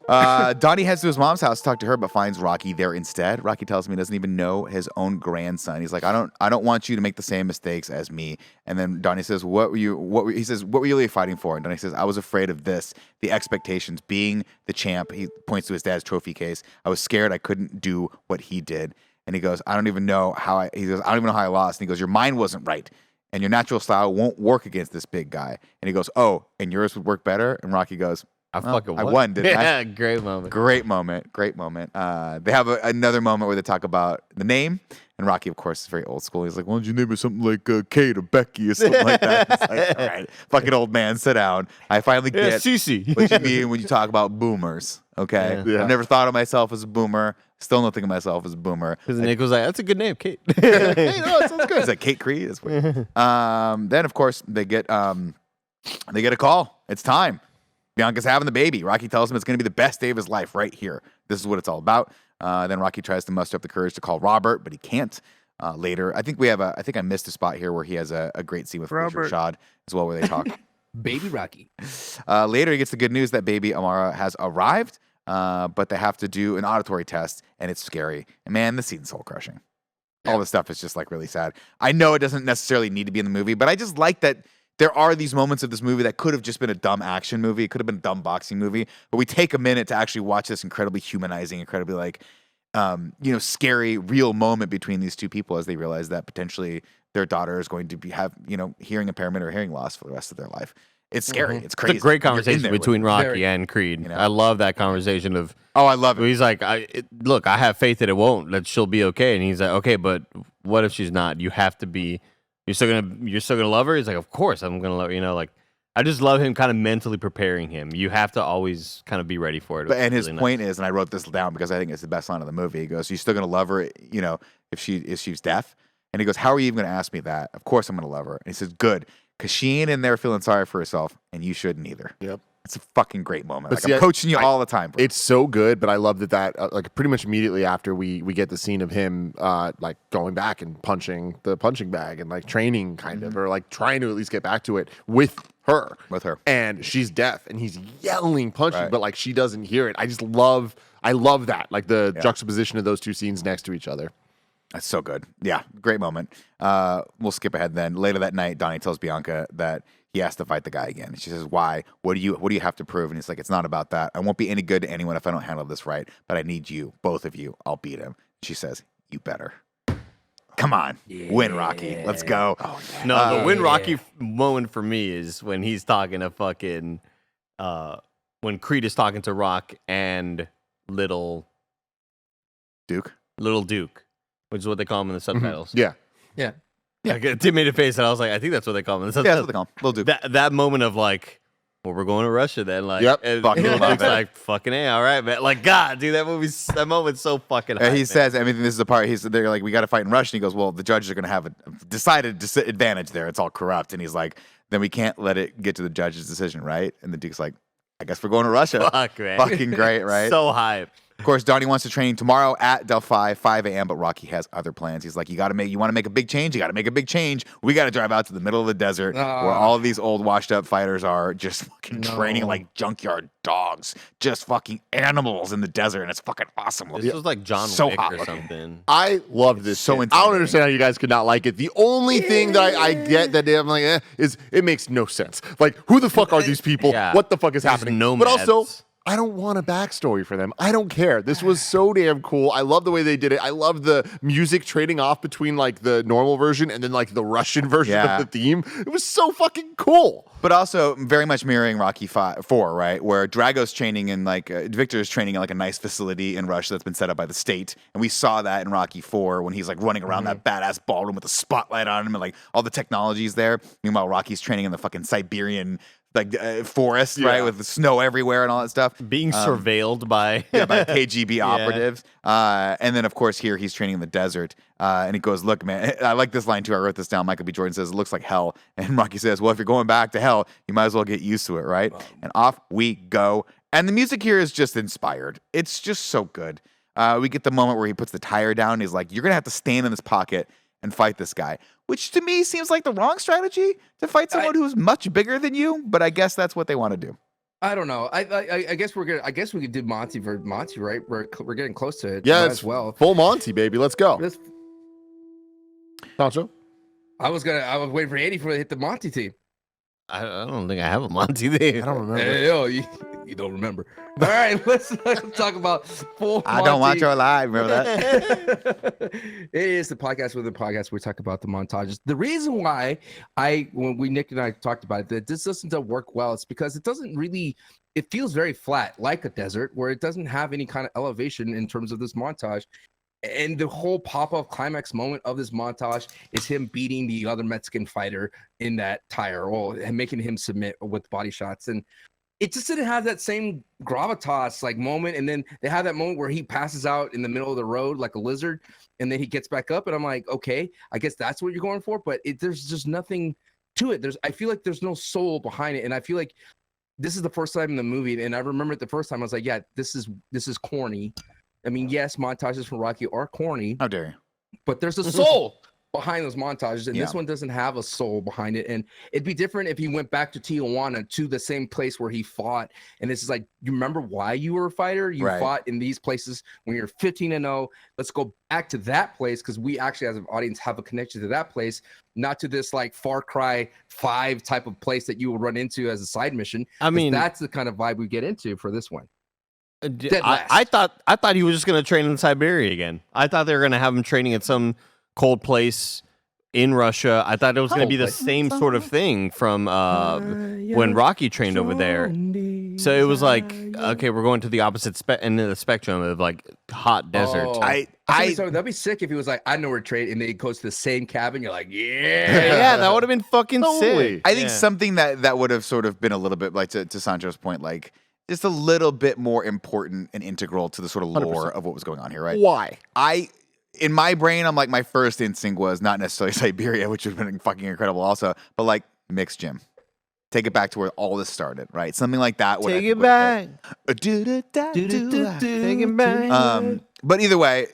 Donnie heads to his mom's house to talk to her, but finds Rocky there instead. Rocky tells him he doesn't even know his own grandson. He's like, I don't want you to make the same mistakes as me. And then Donnie says, he says, what were you really fighting for? And Donnie says, I was afraid of this, the expectations, being the champ. He points to his dad's trophy case. I was scared I couldn't do what he did. And he goes, I don't even know how I lost. And he goes, your mind wasn't right. And your natural style won't work against this big guy. And he goes, oh, and yours would work better? And Rocky goes, I fucking I won, didn't I? Yeah, great moment. Great moment. They have another moment where they talk about the name. And Rocky, of course, is very old school. He's like, why don't you name it something like Kate or Becky or something like that? It's like, all right, fucking old man, sit down. I finally Yeah, get Cece. what you mean when you talk about boomers, okay? Yeah. I've never thought of myself as a boomer. Still don't think of myself as a boomer. Because Nick was like, that's a good name, Kate. Hey, no, it sounds good. Is that Kate Creed? That's weird. Then, of course, they get a call. It's time. Bianca's having the baby. Rocky tells him it's going to be the best day of his life right here. This is what it's all about. Then Rocky tries to muster up the courage to call Robert, but he can't. Later, I think I missed a spot here where he has a great scene with Fraser Shad as well, where they talk. Baby Rocky. Later, he gets the good news that baby Amara has arrived, but they have to do an auditory test, and it's scary. And man, the scene's soul crushing. All this stuff is just like really sad. I know it doesn't necessarily need to be in the movie, but I just like that there are these moments of this movie that could have just been a dumb action movie. It could have been a dumb boxing movie, but we take a minute to actually watch this incredibly humanizing, incredibly like, scary, real moment between these two people as they realize that potentially their daughter is going to have hearing impairment or hearing loss for the rest of their life. It's scary. It's crazy. It's a great You're in conversation there between with it. Rocky Very. and Creed. You know? I love that conversation of, Oh, I love it. he's like, look, I have faith that it won't, that she'll be okay. And he's like, okay, but what if she's not? You have to be, you're still gonna love her? He's like, of course I'm gonna love her. Like, I just love him kind of mentally preparing him. You have to always kind of be ready for it. And his Really point nice. is, and I wrote this down because I think it's the best line of the movie. He goes, "You're still gonna love her, if she's deaf." And he goes, "How are you even gonna ask me that? Of course I'm gonna love her." And he says, "Good, because she ain't in there feeling sorry for herself, and you shouldn't either." Yep. It's a fucking great moment. But Like, see, I'm coaching you all the time. Bro. It's so good, but I love that like pretty much immediately after we get the scene of him like going back and punching the punching bag and like training kind of, or like trying to at least get back to it with her. And she's deaf and he's yelling punching, Right. but like she doesn't hear it. I love that. Like the juxtaposition of those two scenes next to each other. That's so good. Yeah, great moment. We'll skip ahead then. Later that night, Donnie tells Bianca that he has to fight the guy again. She says, "Why? What do you have to prove?" And he's like, "It's not about that. I won't be any good to anyone if I don't handle this right. But I need you, both of you. I'll beat him." She says, "You better. Come on, win, Rocky. Let's go." No, the win Rocky moment for me is when he's talking to fucking, when Creed is talking to Rock and Little Duke. Which is what they call him in the subtitles. Yeah. Like, Tim made a face, and I was like, I think that's what they call him in the Yeah, that's subtitles. what they call him. Little Duke. That moment of like, well, we're going to Russia then. Like, Yep. and Fucking Little love Duke's it. like, fucking A, all right, man. Like, God, dude, that moment's so fucking hype, He man. says, I mean, this is the part. They're like, "We got to fight in Russia." And he goes, "Well, the judges are going to have a decided advantage there. It's all corrupt." And he's like, "Then we can't let it get to the judge's decision, right?" And the Duke's like, "I guess we're going to Russia." Fuck, man. Fucking great, right? So hype. Of course, Donnie wants to train tomorrow at Delphi, 5 a.m., but Rocky has other plans. He's like, you want to make a big change? You got to make a big change. We got to drive out to the middle of the desert where all of these old washed up fighters are just fucking training like junkyard dogs, just fucking animals in the desert, and it's fucking awesome. This was like John So Wick hot or looking. something. I loved this. So shit. I don't intimidating. understand how you guys could not like it. The only thing that I get that I'm like, is it makes no sense. Like, who the fuck are these people? Yeah. What the fuck is These happening? nomads. But also, I don't want a backstory for them. I don't care. This was so damn cool. I love the way they did it. I love the music trading off between like the normal version and then like the Russian version Yeah. of the theme. It was so fucking cool. But also very much mirroring Rocky 4, right? Where Drago's training in like Victor's training in like a nice facility in Russia that's been set up by the state, and we saw that in Rocky 4 when he's like running around that badass ballroom with a spotlight on him and like all the technology's there. Meanwhile, Rocky's training in the fucking Siberian like forest, right, with the snow everywhere and all that stuff. Being surveilled by By KGB operatives. And then, of course, here he's training in the desert. And he goes, look, man, I like this line too. I wrote this down. Michael B. Jordan says, it looks like hell. And Rocky says, well, if you're going back to hell, you might as well get used to it, right? And off we go. And the music here is just inspired. It's just so good. We get the moment where he puts the tire down. He's like, you're going to have to stand in this pocket and fight this guy, which to me seems like the wrong strategy to fight someone who's much bigger than you. But I guess that's what they want to do. I don't know. I guess we could do Monty for Monty, right? We're getting close to it. Yeah, Might it's as well. full Monty, baby. Let's go. This, Nacho? I was waiting for Andy for to hit the Monty team. I don't think I have a Monty there. I don't remember. Hey, yo, you don't remember. All right, let's talk about full I don't want Monty. your life. Remember that? It is the podcast within the podcast. We talk about the montages. The reason why Nick and I talked about it, that this doesn't work well, it's because it doesn't really, it feels very flat, like a desert, where it doesn't have any kind of elevation in terms of this montage. And the whole pop-up climax moment of this montage is him beating the other Mexican fighter in that tire, and making him submit with body shots. And it just didn't have that same gravitas like moment. And then they have that moment where he passes out in the middle of the road like a lizard, and then he gets back up. And I'm like, okay, I guess that's what you're going for. But there's just nothing to it. I feel like there's no soul behind it. And I feel like this is the first time in the movie. And I remember it the first time I was like, yeah, this is corny. I mean, yes, montages from Rocky are corny, How dare you? but there's a soul behind those montages, and this Yeah. one doesn't have a soul behind it. And it'd be different if he went back to Tijuana, to the same place where he fought. And this is like, you remember why you were a fighter? You Right. fought in these places when you're 15-0. Let's go back to that place, because we actually, as an audience, have a connection to that place, not to this like Far Cry 5 type of place that you will run into as a side mission. I 'Cause mean, that's the kind of vibe we get into for this one. I thought he was just gonna train in Siberia again. I thought they were gonna have him training at some cold place in Russia. I thought it was gonna be the same sort of thing from when Rocky trained over there. So it was like, okay, we're going to the opposite end of the spectrum of like hot desert. Oh. So that'd be sick if he was like, I know where to trade, and then he goes to the same cabin. You're like, Yeah, that would have been fucking Totally. sick. I think Yeah. something that would have sort of been a little bit like to Sancho's point, like just a little bit more important and integral to the sort of lore 100%. of what was going on here, right? Why? In my brain, I'm like, my first instinct was not necessarily Siberia, which would have been fucking incredible also, but like mixed gym. Take it back to where all this started, right? Something like that. Take it back. Take Take it back. But either way,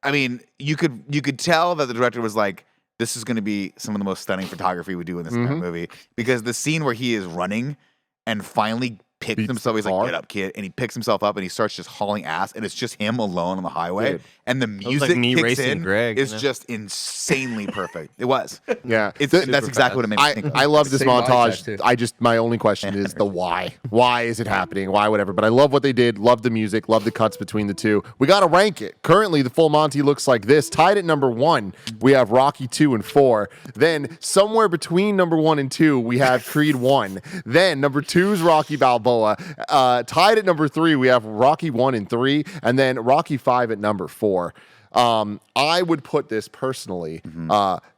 I mean, you could tell that the director was like, this is going to be some of the most stunning photography we do in this entire movie, because the scene where he is running and finally picks Beats himself, he's the like, car. get up, kid, and he picks himself up and he starts just hauling ass, and it's just him alone on the highway, Dude. and the was music like me kicks racing in Greg, is you know? just insanely perfect. It was. Yeah. That's exactly what it made me think of. I love this Same body type, montage. too. My only question is the why. Why is it happening? Why whatever? But I love what they did. Love the music. Love the cuts between the two. We got to rank it. Currently, the full Monty looks like this. Tied at number 1, we have Rocky 2 and 4. Then somewhere between number 1 and 2, we have Creed 1. Then number 2 is Rocky Balboa. Tied at number 3, we have Rocky 1 and 3, and then Rocky 5 at number 4. I would put this personally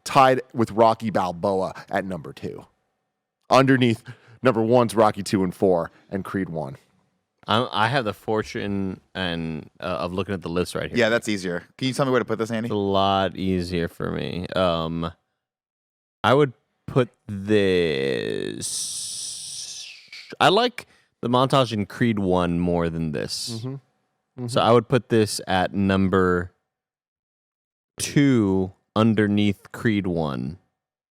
tied with Rocky Balboa at number 2. Underneath number 1's Rocky 2 and 4, and Creed 1. I have the fortune of looking at the list right here. Yeah, that's easier. Can you tell me where to put this, Andy? It's a lot easier for me. I would put this. I like the montage in Creed 1 more than this. So I would put this at number 2 underneath Creed 1.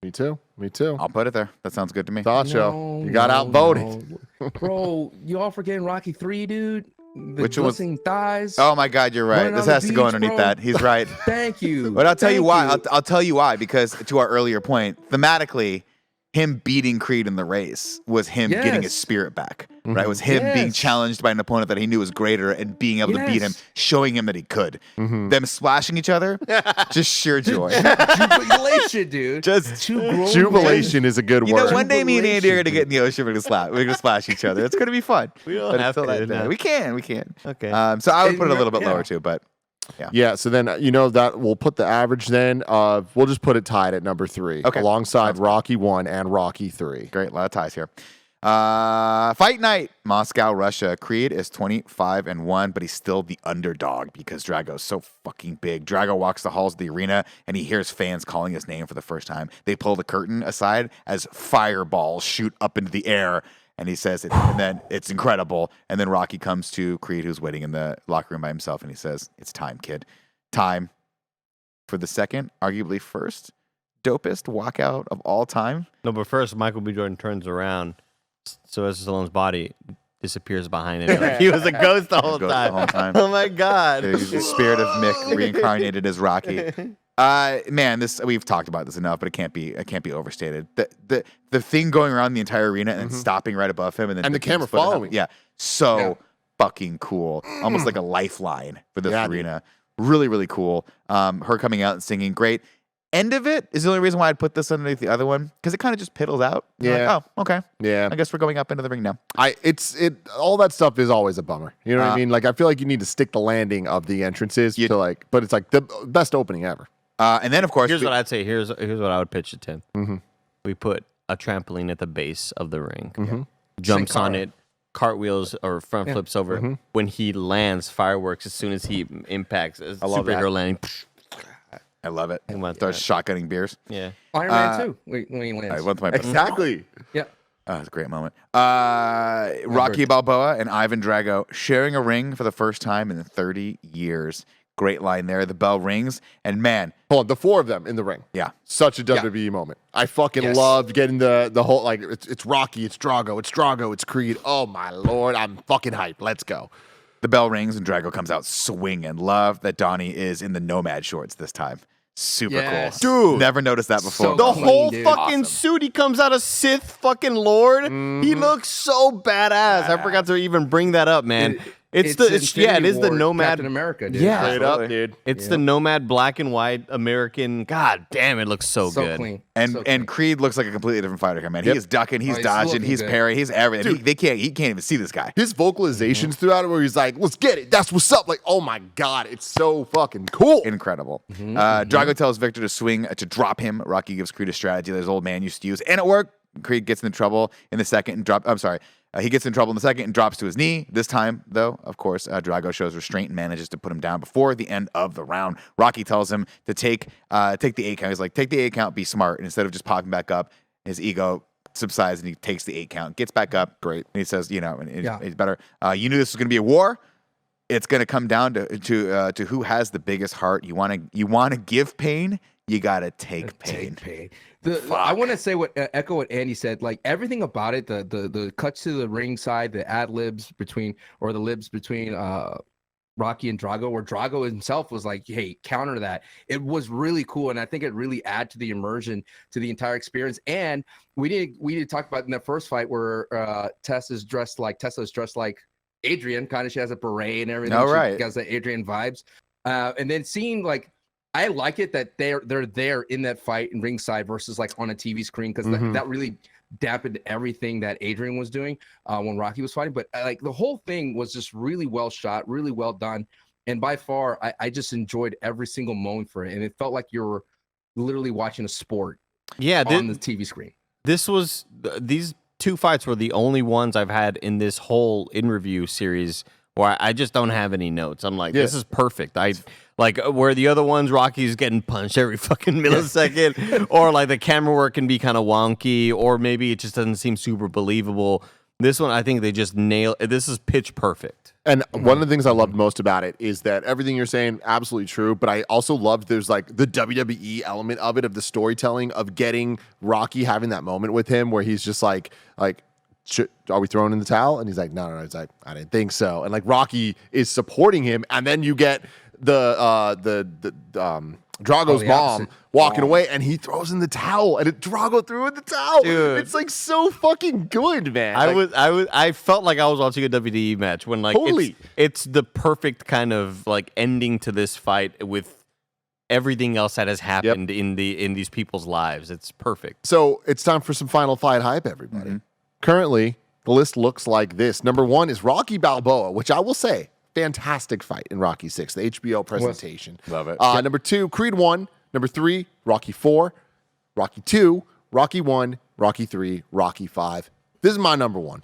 Me too. Me too. I'll put it there. That sounds good to me. Tacho, you got outvoted. no. Bro, you all forgetting Rocky 3, dude? The Which one was- glistening thighs. Oh my God, you're right. Running This on the has to go beach, underneath bro. that. He's right. Thank you. But I'll tell you Thank why. I'll tell you why. Because to our earlier point, thematically, him beating Creed in the race was him getting his Yes. spirit back. Right? It was him being Yes. challenged by an opponent that he knew was greater and being able to beat him, Yes. showing him that he could. Them splashing each other, just sheer joy. Jubilation, dude. Just Two grown Jubilation is a good You word. know, one day me and Andy are Jubilation, gonna get in the ocean. We're gonna splash each other. It's gonna be fun. We don't But have until to, that day, no. we can. Okay. So I would And put it a you're- little bit yeah. lower too, but Yeah, so then that we'll put the average then of we'll just put it tied at number 3 Okay. alongside Rocky 1 and Rocky 3. great. A lot of ties here. Fight night, Moscow, Russia. Creed is 25-1, but he's still the underdog because Drago's so fucking big. Drago walks the halls of the arena and he hears fans calling his name for the first time. They pull the curtain aside as fireballs shoot up into the air. And he says, and then it's incredible. And then Rocky comes to Creed, who's waiting in the locker room by himself, and he says, "It's time, kid. Time for the second, arguably first, dopest walkout of all time." No, but first, Michael B. Jordan turns around, Sylvester Stallone's body disappears behind him. Like he was a ghost the whole Ghost the time. whole time. Oh my God. The spirit of Mick reincarnated as Rocky. Man, we've talked about this enough, but it can't be overstated. The thing going around the entire arena and then stopping right above him, and then And the picking his camera foot up. following. Yeah, so fucking cool. Almost like a lifeline for this Yeah, dude. arena. Really, really cool. Her coming out and singing, great. End of it is the only reason why I'd put this underneath the other one because it kind of just piddles out. You're Yeah. like, oh, okay. Yeah. I guess we're going up into the ring now. All that stuff is always a bummer. You know what I mean? Like I feel like you need to stick the landing of the entrances to like, but it's like the best opening ever. And then of course, Here's what I'd say. Here's what I would pitch it to. We put a trampoline at the base of the ring. Jumps on it, cartwheels or front flips over. When he lands, fireworks as soon as he impacts. I love that. superhero landing. I love it. about Starts shotgunning beers. Yeah. Iron Man 2. When he lands. I went to my Exactly. Yeah. Oh, it's a great moment. Rocky Balboa and Ivan Drago sharing a ring for the first time in 30 years. Great line there. The bell rings, and man, Hold on, the 4 of them in the ring. yeah, Such a WWE moment. I fucking Yes. loved getting the whole like it's Rocky, it's Drago, it's Creed. Oh my lord, I'm fucking hyped. Let's go. the bell rings and Drago comes out swinging. Love that Donnie is in the Nomad shorts this time. Super Yes. cool. Dude. Never noticed that before. So The clean, whole dude. fucking Awesome. suit, he comes out a Sith fucking Lord. He looks so badass. I forgot to even bring that up, man. It is Infinity the War Nomad. Captain America, dude. Yeah. Straight up, dude. It's the Nomad black and white American. God damn, it looks so, So good. clean. And So and clean. Creed looks like a completely different fighter here, man. Yep. He is ducking, he's he's dodging, looking he's good. parrying, he's everything. He can't even see this guy. His vocalizations throughout it where he's like, let's get it. That's what's up. Like, oh my God, it's so fucking cool. Incredible. Drago tells Victor to swing to drop him. Rocky gives Creed a strategy that his old man used to use, and it worked. Creed gets into trouble in the second and drop. I'm sorry. He gets in trouble in the second and drops to his knee. This time, though, of course, Drago shows restraint and manages to put him down before the end of the round. Rocky tells him to take the 8 count. He's like, take the 8 count, be smart. And instead of just popping back up, his ego subsides and he takes the 8 count, gets back up. Great. And he says, and Yeah. it's better. You knew this was going to be a war. It's going to come down to who has the biggest heart. You want to give pain. You got to take pain. Take pain. I want to say echo what Andy said. Like everything about it, the cuts to the ring side, the ad libs between Rocky and Drago, where Drago himself was like, "Hey, counter that." It was really cool, and I think it really add to the immersion to the entire experience. And we did talk about in the first fight where Tessa's dressed like Adrian, kind of. She has a beret and everything. Oh, right. She has the Adrian vibes. And then seeing like. I like it that they're there in that fight in ringside versus like on a TV screen because that really dampened everything that Adrian was doing when Rocky was fighting. But like the whole thing was just really well shot, really well done, and by far I just enjoyed every single moment for it, and it felt like you were literally watching a sport Yeah, on the TV screen. These 2 fights were the only ones I've had in this whole in-review series where I just don't have any notes. I'm like, this is perfect. Like where the other ones, Rocky's getting punched every fucking millisecond, or like the camera work can be kind of wonky, or maybe it just doesn't seem super believable. This one, I think they just nail. This is pitch perfect. And one of the things I loved most about it is that everything you're saying, absolutely true. But I also loved there's like the WWE element of it, of the storytelling, of getting Rocky having that moment with him where he's just like, are we throwing in the towel? And he's like, no. He's like, I didn't think so. And like Rocky is supporting him, and then you get Drago's the mom opposite. walking away, and he throws in the towel, and Drago threw in the towel. Dude. It's like so fucking good, man. I felt like I was watching a WWE match when like Totally. it's the perfect kind of like ending to this fight with everything else that has happened in these people's lives. It's perfect. So it's time for some final fight hype, everybody. Mm-hmm. Currently, the list looks like this. Number 1 is Rocky Balboa, which I will say, fantastic fight in Rocky 6, the HBO presentation. Love it. Number 2, Creed 1. Number 3, Rocky 4. Rocky 2, Rocky 1, Rocky 3, Rocky 5. This is my number 1.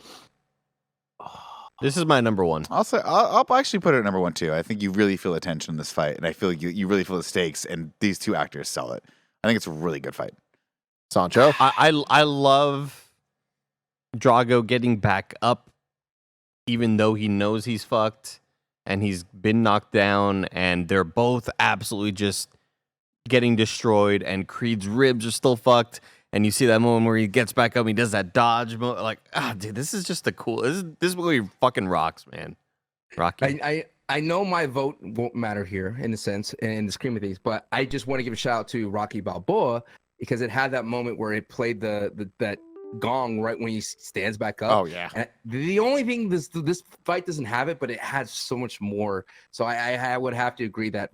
This is my number 1. I'll actually put it at number 1 too. I think you really feel the tension in this fight, and I feel you really feel the stakes, and these two actors sell it. I think it's a really good fight. Sancho? I love Drago getting back up, even though he knows he's fucked and he's been knocked down, and they're both absolutely just getting destroyed, and Creed's ribs are still fucked. And you see that moment where he gets back up, and he does that dodge, like, dude, this is just this movie fucking rocks, man. Rocky. I know my vote won't matter here in a sense, in the scheme of things, but I just want to give a shout out to Rocky Balboa because it had that moment where it played that gong right when he stands back up. Oh, yeah. And the only thing this fight doesn't have it, but it has so much more. So I would have to agree that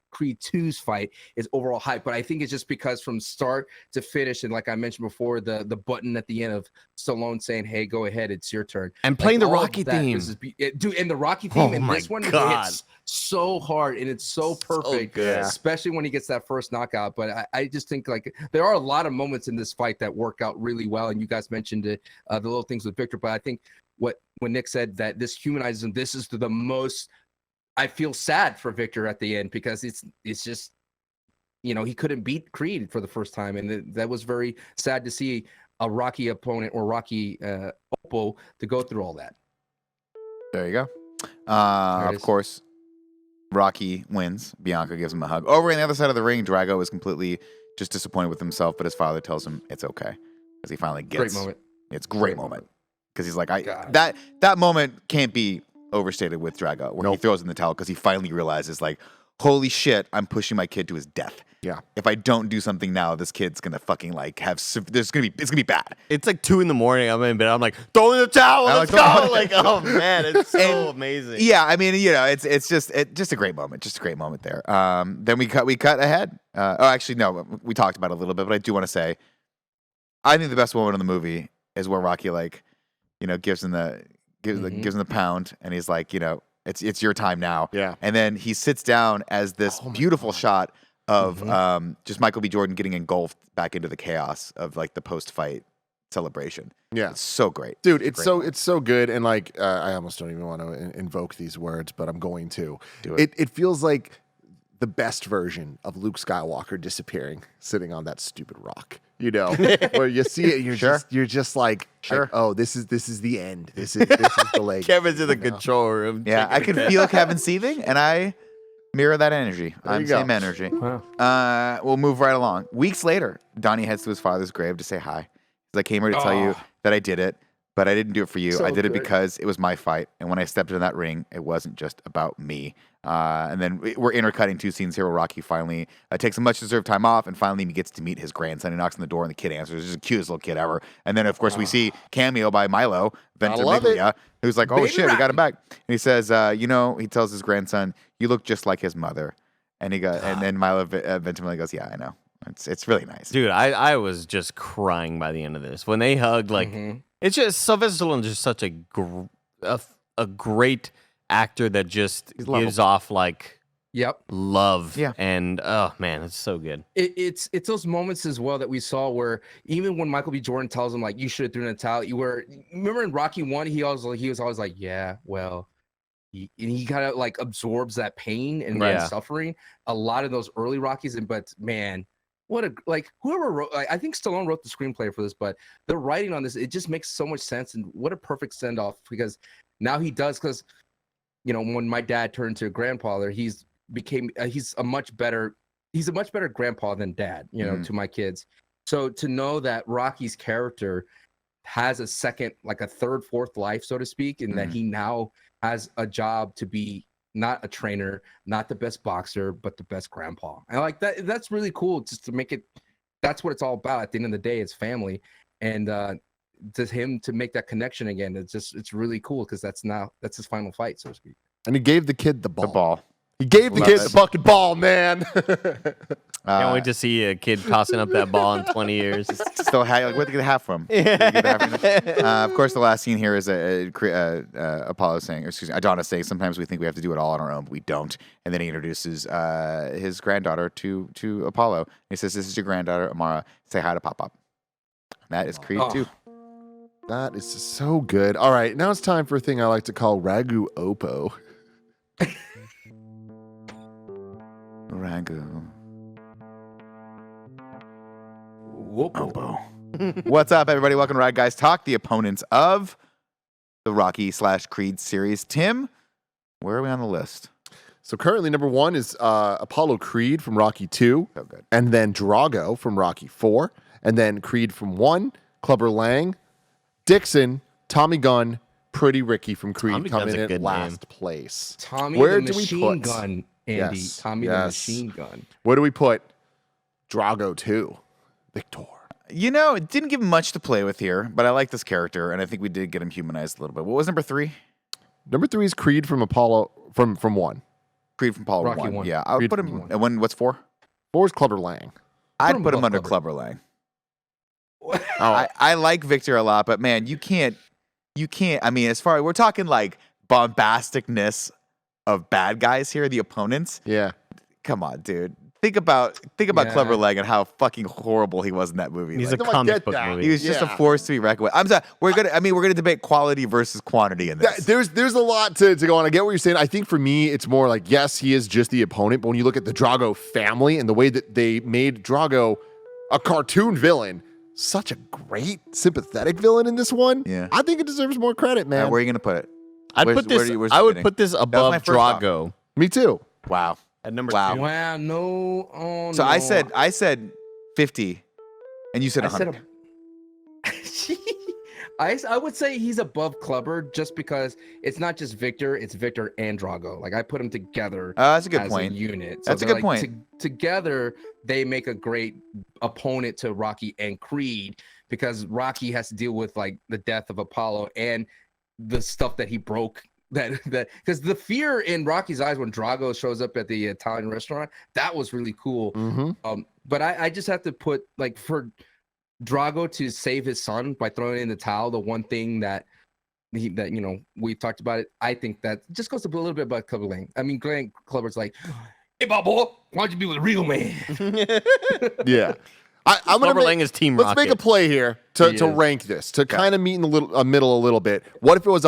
Creed 2's fight is overall hype, but I think it's just because from start to finish, and like I mentioned before, the button at the end of Stallone saying, "Hey, go ahead, it's your turn," And playing the all of Rocky that theme. dude, and the Rocky theme, Oh and my this one God. hits so hard, and it's so perfect, good. especially when he gets that first knockout. But I just think like there are a lot of moments in this fight that work out really well, and you guys mentioned it, the little things with Victor. But I think when Nick said that this humanizes him, this is the most. I feel sad for Victor at the end because it's just, he couldn't beat Creed for the first time, and that was very sad to see a Rocky opponent or Rocky Oppo to go through all that. There you go. There it Of is. course, Rocky wins. Bianca gives him a hug. Over on the other side of the ring, Drago is completely just disappointed with himself, but his father tells him it's okay because he finally gets. Great moment. It's a great moment because he's like, God. that moment can't be overstated with Drago, where he throws in the towel because he finally realizes, like, holy shit, I'm pushing my kid to his death. Yeah. If I don't do something now, this kid's gonna fucking like it's gonna be bad. It's like 2 a.m. I'm in bed. I'm like, throw in the towel. Let's go. Like, oh man, it's so amazing. Yeah, I mean, it's just a great moment. Just a great moment there. Then we cut ahead. Actually, no, we talked about it a little bit, but I do want to say, I think the best moment in the movie is where Rocky gives him the pound, and he's like, it's your time now. Yeah. And then he sits down as this beautiful shot of just Michael B. Jordan getting engulfed back into the chaos of like the post-fight celebration. Yeah. It's so great. Dude, Great moment. it's so good, and like I almost don't even want to invoke these words, but I'm going to. Do it. It feels like the best version of Luke Skywalker disappearing, sitting on that stupid rock. Where you see it, you're just like, oh, this is the end. This is the leg. Kevin's in the control room. Yeah, I can feel Kevin seething, and I mirror that energy. I'm you go. same energy. Wow. We'll move right along. Weeks later, Donnie heads to his father's grave to say hi. He's like, came here to tell you that I did it, but I didn't do it for you. So I did it good. because it was my fight, and when I stepped into that ring, it wasn't just about me. And then we're intercutting 2 scenes here where Rocky finally takes a much-deserved time off, and finally he gets to meet his grandson. He knocks on the door, and the kid answers. He's the cutest little kid ever. And then, of course, we see cameo by Milo Ventimiglia, who's like, oh, Baby shit, we got Rocky. him back. And he says, he tells his grandson, you look just like his mother. And and then Milo Ventimiglia goes, yeah, I know. It's really nice. Dude, I was just crying by the end of this. When they hugged, like, it's just, Sylvester Stallone is just such a great actor that just gives off, like, Yep. love. Yeah. And, oh, man, it's so good. It's those moments as well that we saw where even when Michael B. Jordan tells him like you should have thrown in the towel, remember in Rocky 1 he was always like, yeah, well, he kind of like absorbs that pain and Yeah. suffering. A lot of those early Rockies, but man, what a like whoever wrote. Like, I think Stallone wrote the screenplay for this, but the writing on this, it just makes so much sense, and what a perfect send off because now he does because when my dad turned to a grandfather, he's a much better grandpa than dad, to my kids. So to know that Rocky's character has a second, like a third, fourth life, so to speak, and that he now has a job to be not a trainer, not the best boxer, but the best grandpa. And like that, that's really cool just to make it, that's what it's all about. At the end of the day, it's family. And to him to make that connection again, it's really cool because that's his final fight, so to speak. And he gave the kid the ball. The ball. He gave the kid the fucking ball, man. Can't wait to see a kid tossing up that ball in 20 years. Still, where'd they get the hat from? Of course, the last scene here is Apollo saying, or excuse me, Adonis saying, sometimes we think we have to do it all on our own, but we don't. And then he introduces his granddaughter to Apollo. He says, "This is your granddaughter, Amara. Say hi to Pop Pop." That is Creed 2. That is so good. All right, now it's time for a thing I like to call RaGuOppo. RaGu. What's up, everybody? Welcome to Rad Guys Talk, the opponents of the Rocky/Creed series. Tim, where are we on the list? So currently, number 1 is Apollo Creed from Rocky 2. So good. And then Drago from Rocky 4. And then Creed from 1, Clubber Lang, Dixon, Tommy Gunn, Pretty Ricky from Creed Tommy coming Gunn's a in good last place. Tommy Where the do we Machine put? Gun, Andy. Yes, Tommy the yes. Machine Gun. Where do we put Drago 2? Victor. It didn't give him much to play with here, but I like this character, and I think we did get him humanized a little bit. What was number 3? Number 3 is Creed from Apollo from 1. Creed from Apollo Rocky 1. 1. Yeah, I would Creed put from him. 1. And when? What's 4? 4 is Clubber Lang. I'd him put him above under Clubber. Clubber Lang. Oh, I like Victor a lot, but man, you can't. I mean, as far we're talking like bombasticness of bad guys here, the opponents. yeah. Come on, dude. Think about Yeah. Clubber Lang and how fucking horrible he was in that movie. He's Like, a No, I comic get book that. movie. he was just a Yeah. force to be reckoned with. I'm sorry. We're gonna debate quality versus quantity in this. There's a lot to go on. I get what you're saying. I think for me, it's more like, yes, he is just the opponent, but when you look at the Drago family and the way that they made Drago a cartoon villain, such a great, sympathetic villain in this one, Yeah. I think it deserves more credit, man. Where are you gonna put it? I'd Where's- put this. where's I the would fitting? put this my above first thought. Drago Me too. Wow. at number Wow. 2. Wow, no. Oh, So no. I said 50, and you said I 100. said I would say he's above Clubber just because it's not just Victor, it's Victor and Drago. Like I put them together That's a good as point. a unit. That's a they're good like, point. Together, they make a great opponent to Rocky and Creed because Rocky has to deal with like the death of Apollo and the stuff that he broke. That because the fear in Rocky's eyes when Drago shows up at the Italian restaurant, that was really cool. Mm-hmm. But I just have to put like for Drago to save his son by throwing in the towel, the one thing that we've talked about it. I think that just goes a little bit about Clubber Lang. I mean, Glenn Clubber's like, "Hey, Bob, boy, why don't you be with a real man?" Yeah. I'm gonna Clubber Lang is Team Let's Rocket. make a play here to Yeah. rank this, to kind of meet in the middle a little bit. What if it was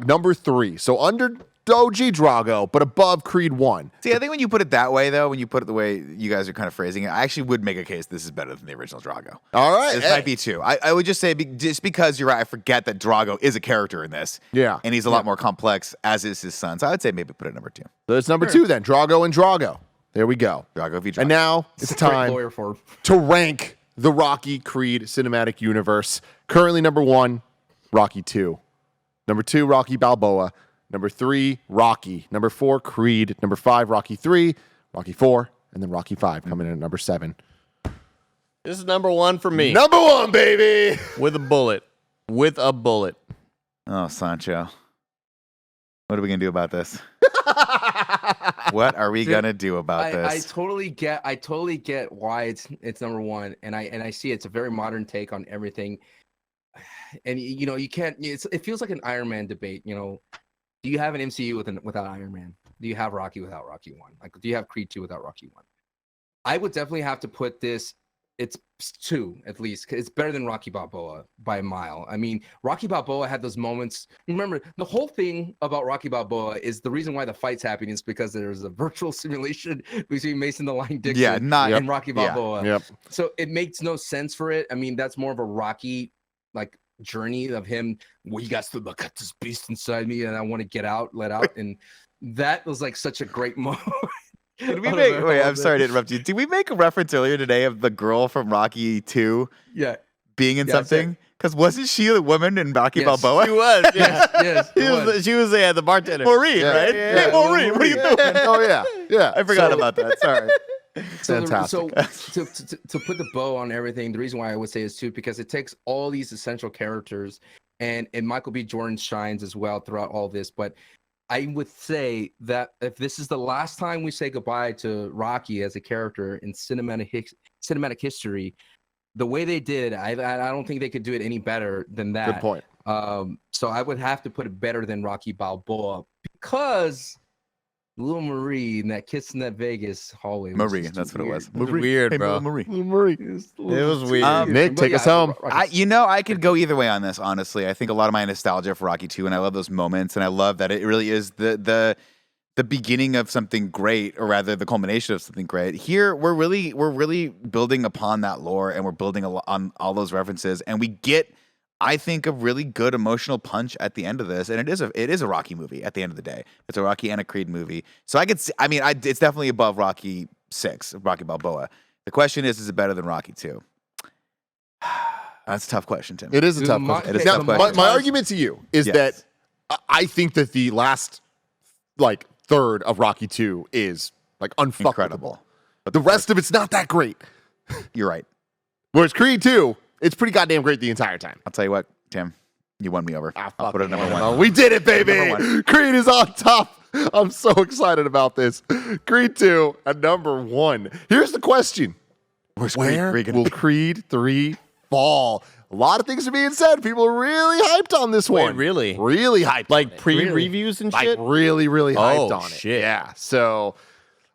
number 3? So under OG Drago, but above Creed 1. See, I think when you put it that way, though, when you put it the way you guys are kind of phrasing it, I actually would make a case this is better than the original Drago. All right. This might be 2. I would just say, just because you're right, I forget that Drago is a character in this. Yeah. And he's a lot more complex, as is his son. So I would say maybe put it number 2. So it's number 2 then. Drago and Drago. There we go. Drago v. Drago. And now it's Great time lawyer for to rank the Rocky Creed cinematic universe. Currently number 1, Rocky 2. Number 2, Rocky Balboa. Number 3, Rocky. Number 4, Creed. Number 5, Rocky 3. Rocky 4. And then Rocky 5 coming in at number 7. This is number 1 for me. Number 1, baby! With a bullet. With a bullet. Oh, Sancho. What are we going to do about this? What are we Dude, going to do about I this? totally get why it's number 1, and I see it's a very modern take on everything. And you can't. It feels like an Iron Man debate. Do you have an MCU without Iron Man? Do you have Rocky without Rocky 1? Like, do you have Creed 2 without Rocky 1? I would definitely have to put this it's 2 at least. It's better than Rocky Balboa by a mile. I mean, Rocky Balboa had those moments. Remember, the whole thing about Rocky Balboa is the reason why the fight's happening is because there's a virtual simulation between Mason the Line Dixon and Rocky Balboa. Yep. So it makes no sense for it. I mean, that's more of a Rocky like journey of him. Well, you guys got this beast inside me, and I want to get out, let out, and that was like such a great moment. Did we make? Wait, I'm sorry to interrupt you. Did we make a reference earlier today of the girl from Rocky 2 being in something? Because wasn't she the woman in Rocky Balboa? She was. Yeah. yes, She was the bartender. Maureen, right? Yeah. Hey, Maureen, what are you doing? Oh yeah. I forgot about that. Sorry. Fantastic. So to put the bow on everything, the reason why I would say is too because it takes all these essential characters, and Michael B. Jordan shines as well throughout all this. But I would say that if this is the last time we say goodbye to Rocky as a character in cinematic history, the way they did, I don't think they could do it any better than that. Good point. So I would have to put it better than Rocky Balboa because Little Marie and that kiss in that Vegas hallway. Marie, that's what it was. It was weird, Hey, bro. Marie. It was weird. Nick, take us home. I could go either way on this, honestly. I think a lot of my nostalgia for Rocky 2, and I love those moments, and I love that it really is the beginning of something great, or rather the culmination of something great. Here, we're really building upon that lore, and we're building on all those references, and we get, I think, a really good emotional punch at the end of this, and it is a Rocky movie at the end of the day. It's a Rocky and a Creed movie, so I could see, it's definitely above Rocky 6, Rocky Balboa. The question is it better than Rocky 2? That's a tough question, Tim. It is a tough question. It is a Now, tough question. my argument to you is that I think that the last third of Rocky 2 is unfuckable. Incredible. But the rest of it's not that great. You're right. Whereas Creed 2, it's pretty goddamn great the entire time. I'll tell you what, Tim, you won me over. I'll put it at number 1. We did it, baby. Number 1. Creed is on top. I'm so excited about this. Creed 2 at number 1. Here's the question. Where will Creed 3 fall? A lot of things are being said. People are really hyped on this one. Really? Really hyped. Like pre-reviews and shit? Really hyped on it. Shit. Yeah. So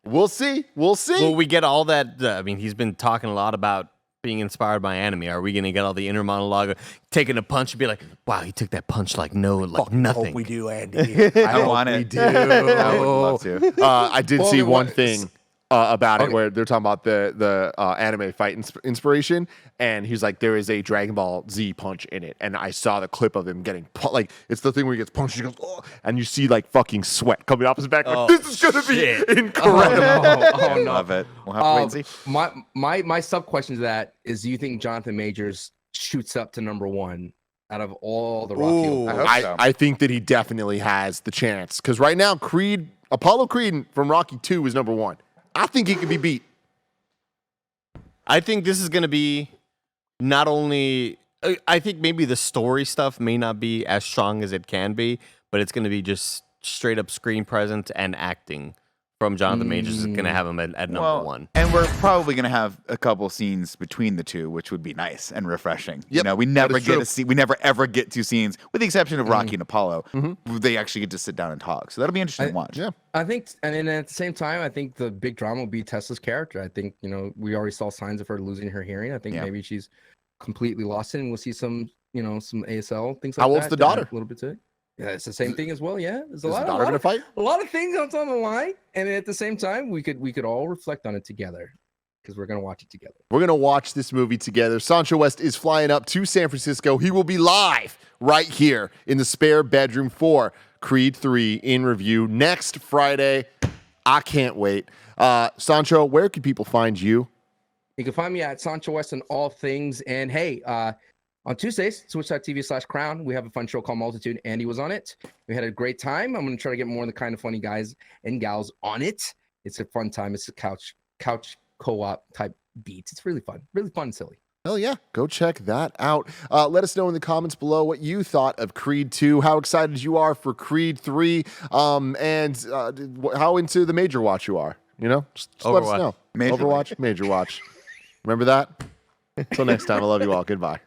we'll see. Will we get all that? He's been talking a lot about being inspired by anime. Are we going to get all the inner monologue, taking a punch and be like, wow, he took that punch like nothing. Hope we do, Andy. I want it. We do. I would love to. I did see one thing about it where they're talking about the anime fight inspiration, and he's like, there is a Dragon Ball Z punch in it, and I saw the clip of him getting it's the thing where he gets punched, he goes, oh, and you see fucking sweat coming off his back. This is gonna be incredible. I love it. We'll have to wait and see. My sub question to that is: do you think Jonathan Majors shoots up to number 1 out of all the Rocky? I think that he definitely has the chance, because right now Apollo Creed from Rocky 2 is number 1. I think he can be beat. I think this is going to be not only... I think maybe the story stuff may not be as strong as it can be, but it's going to be just straight up screen presence and acting from Jonathan Majors is going to have him at number 1. And we're probably going to have a couple scenes between the two, which would be nice and refreshing. Yep, we never ever get 2 scenes, with the exception of Rocky and Apollo. They actually get to sit down and talk. So that'll be interesting to watch. Yeah. I think, and then at the same time, I think the big drama will be Tessa's character. I think, we already saw signs of her losing her hearing. I think maybe she's completely lost it, and we'll see some ASL things like that. How old's the daughter? A little bit to it. Yeah, it's the same thing as well. Yeah, there's a Is lot. the daughter gonna fight? A lot of things on the line, and at the same time, we could all reflect on it together because we're gonna watch it together. We're gonna watch this movie together. Sancho West is flying up to San Francisco. He will be live right here in the spare bedroom for Creed 3 in review next Friday. I can't wait. Sancho, where can people find you? You can find me at Sancho West on all things. And hey, on Tuesdays, twitch.tv/crown, we have a fun show called Multitude. Andy was on it. We had a great time. I'm going to try to get more of the kind of funny guys and gals on it. It's a fun time. It's a couch co-op type beats. It's really fun and silly. Hell yeah. Go check that out. Let us know in the comments below what you thought of Creed 2, how excited you are for Creed 3, and how into the Major Watch you are. Just let us know. Major Overwatch, Major Watch. Remember that? Until next time, I love you all. Goodbye.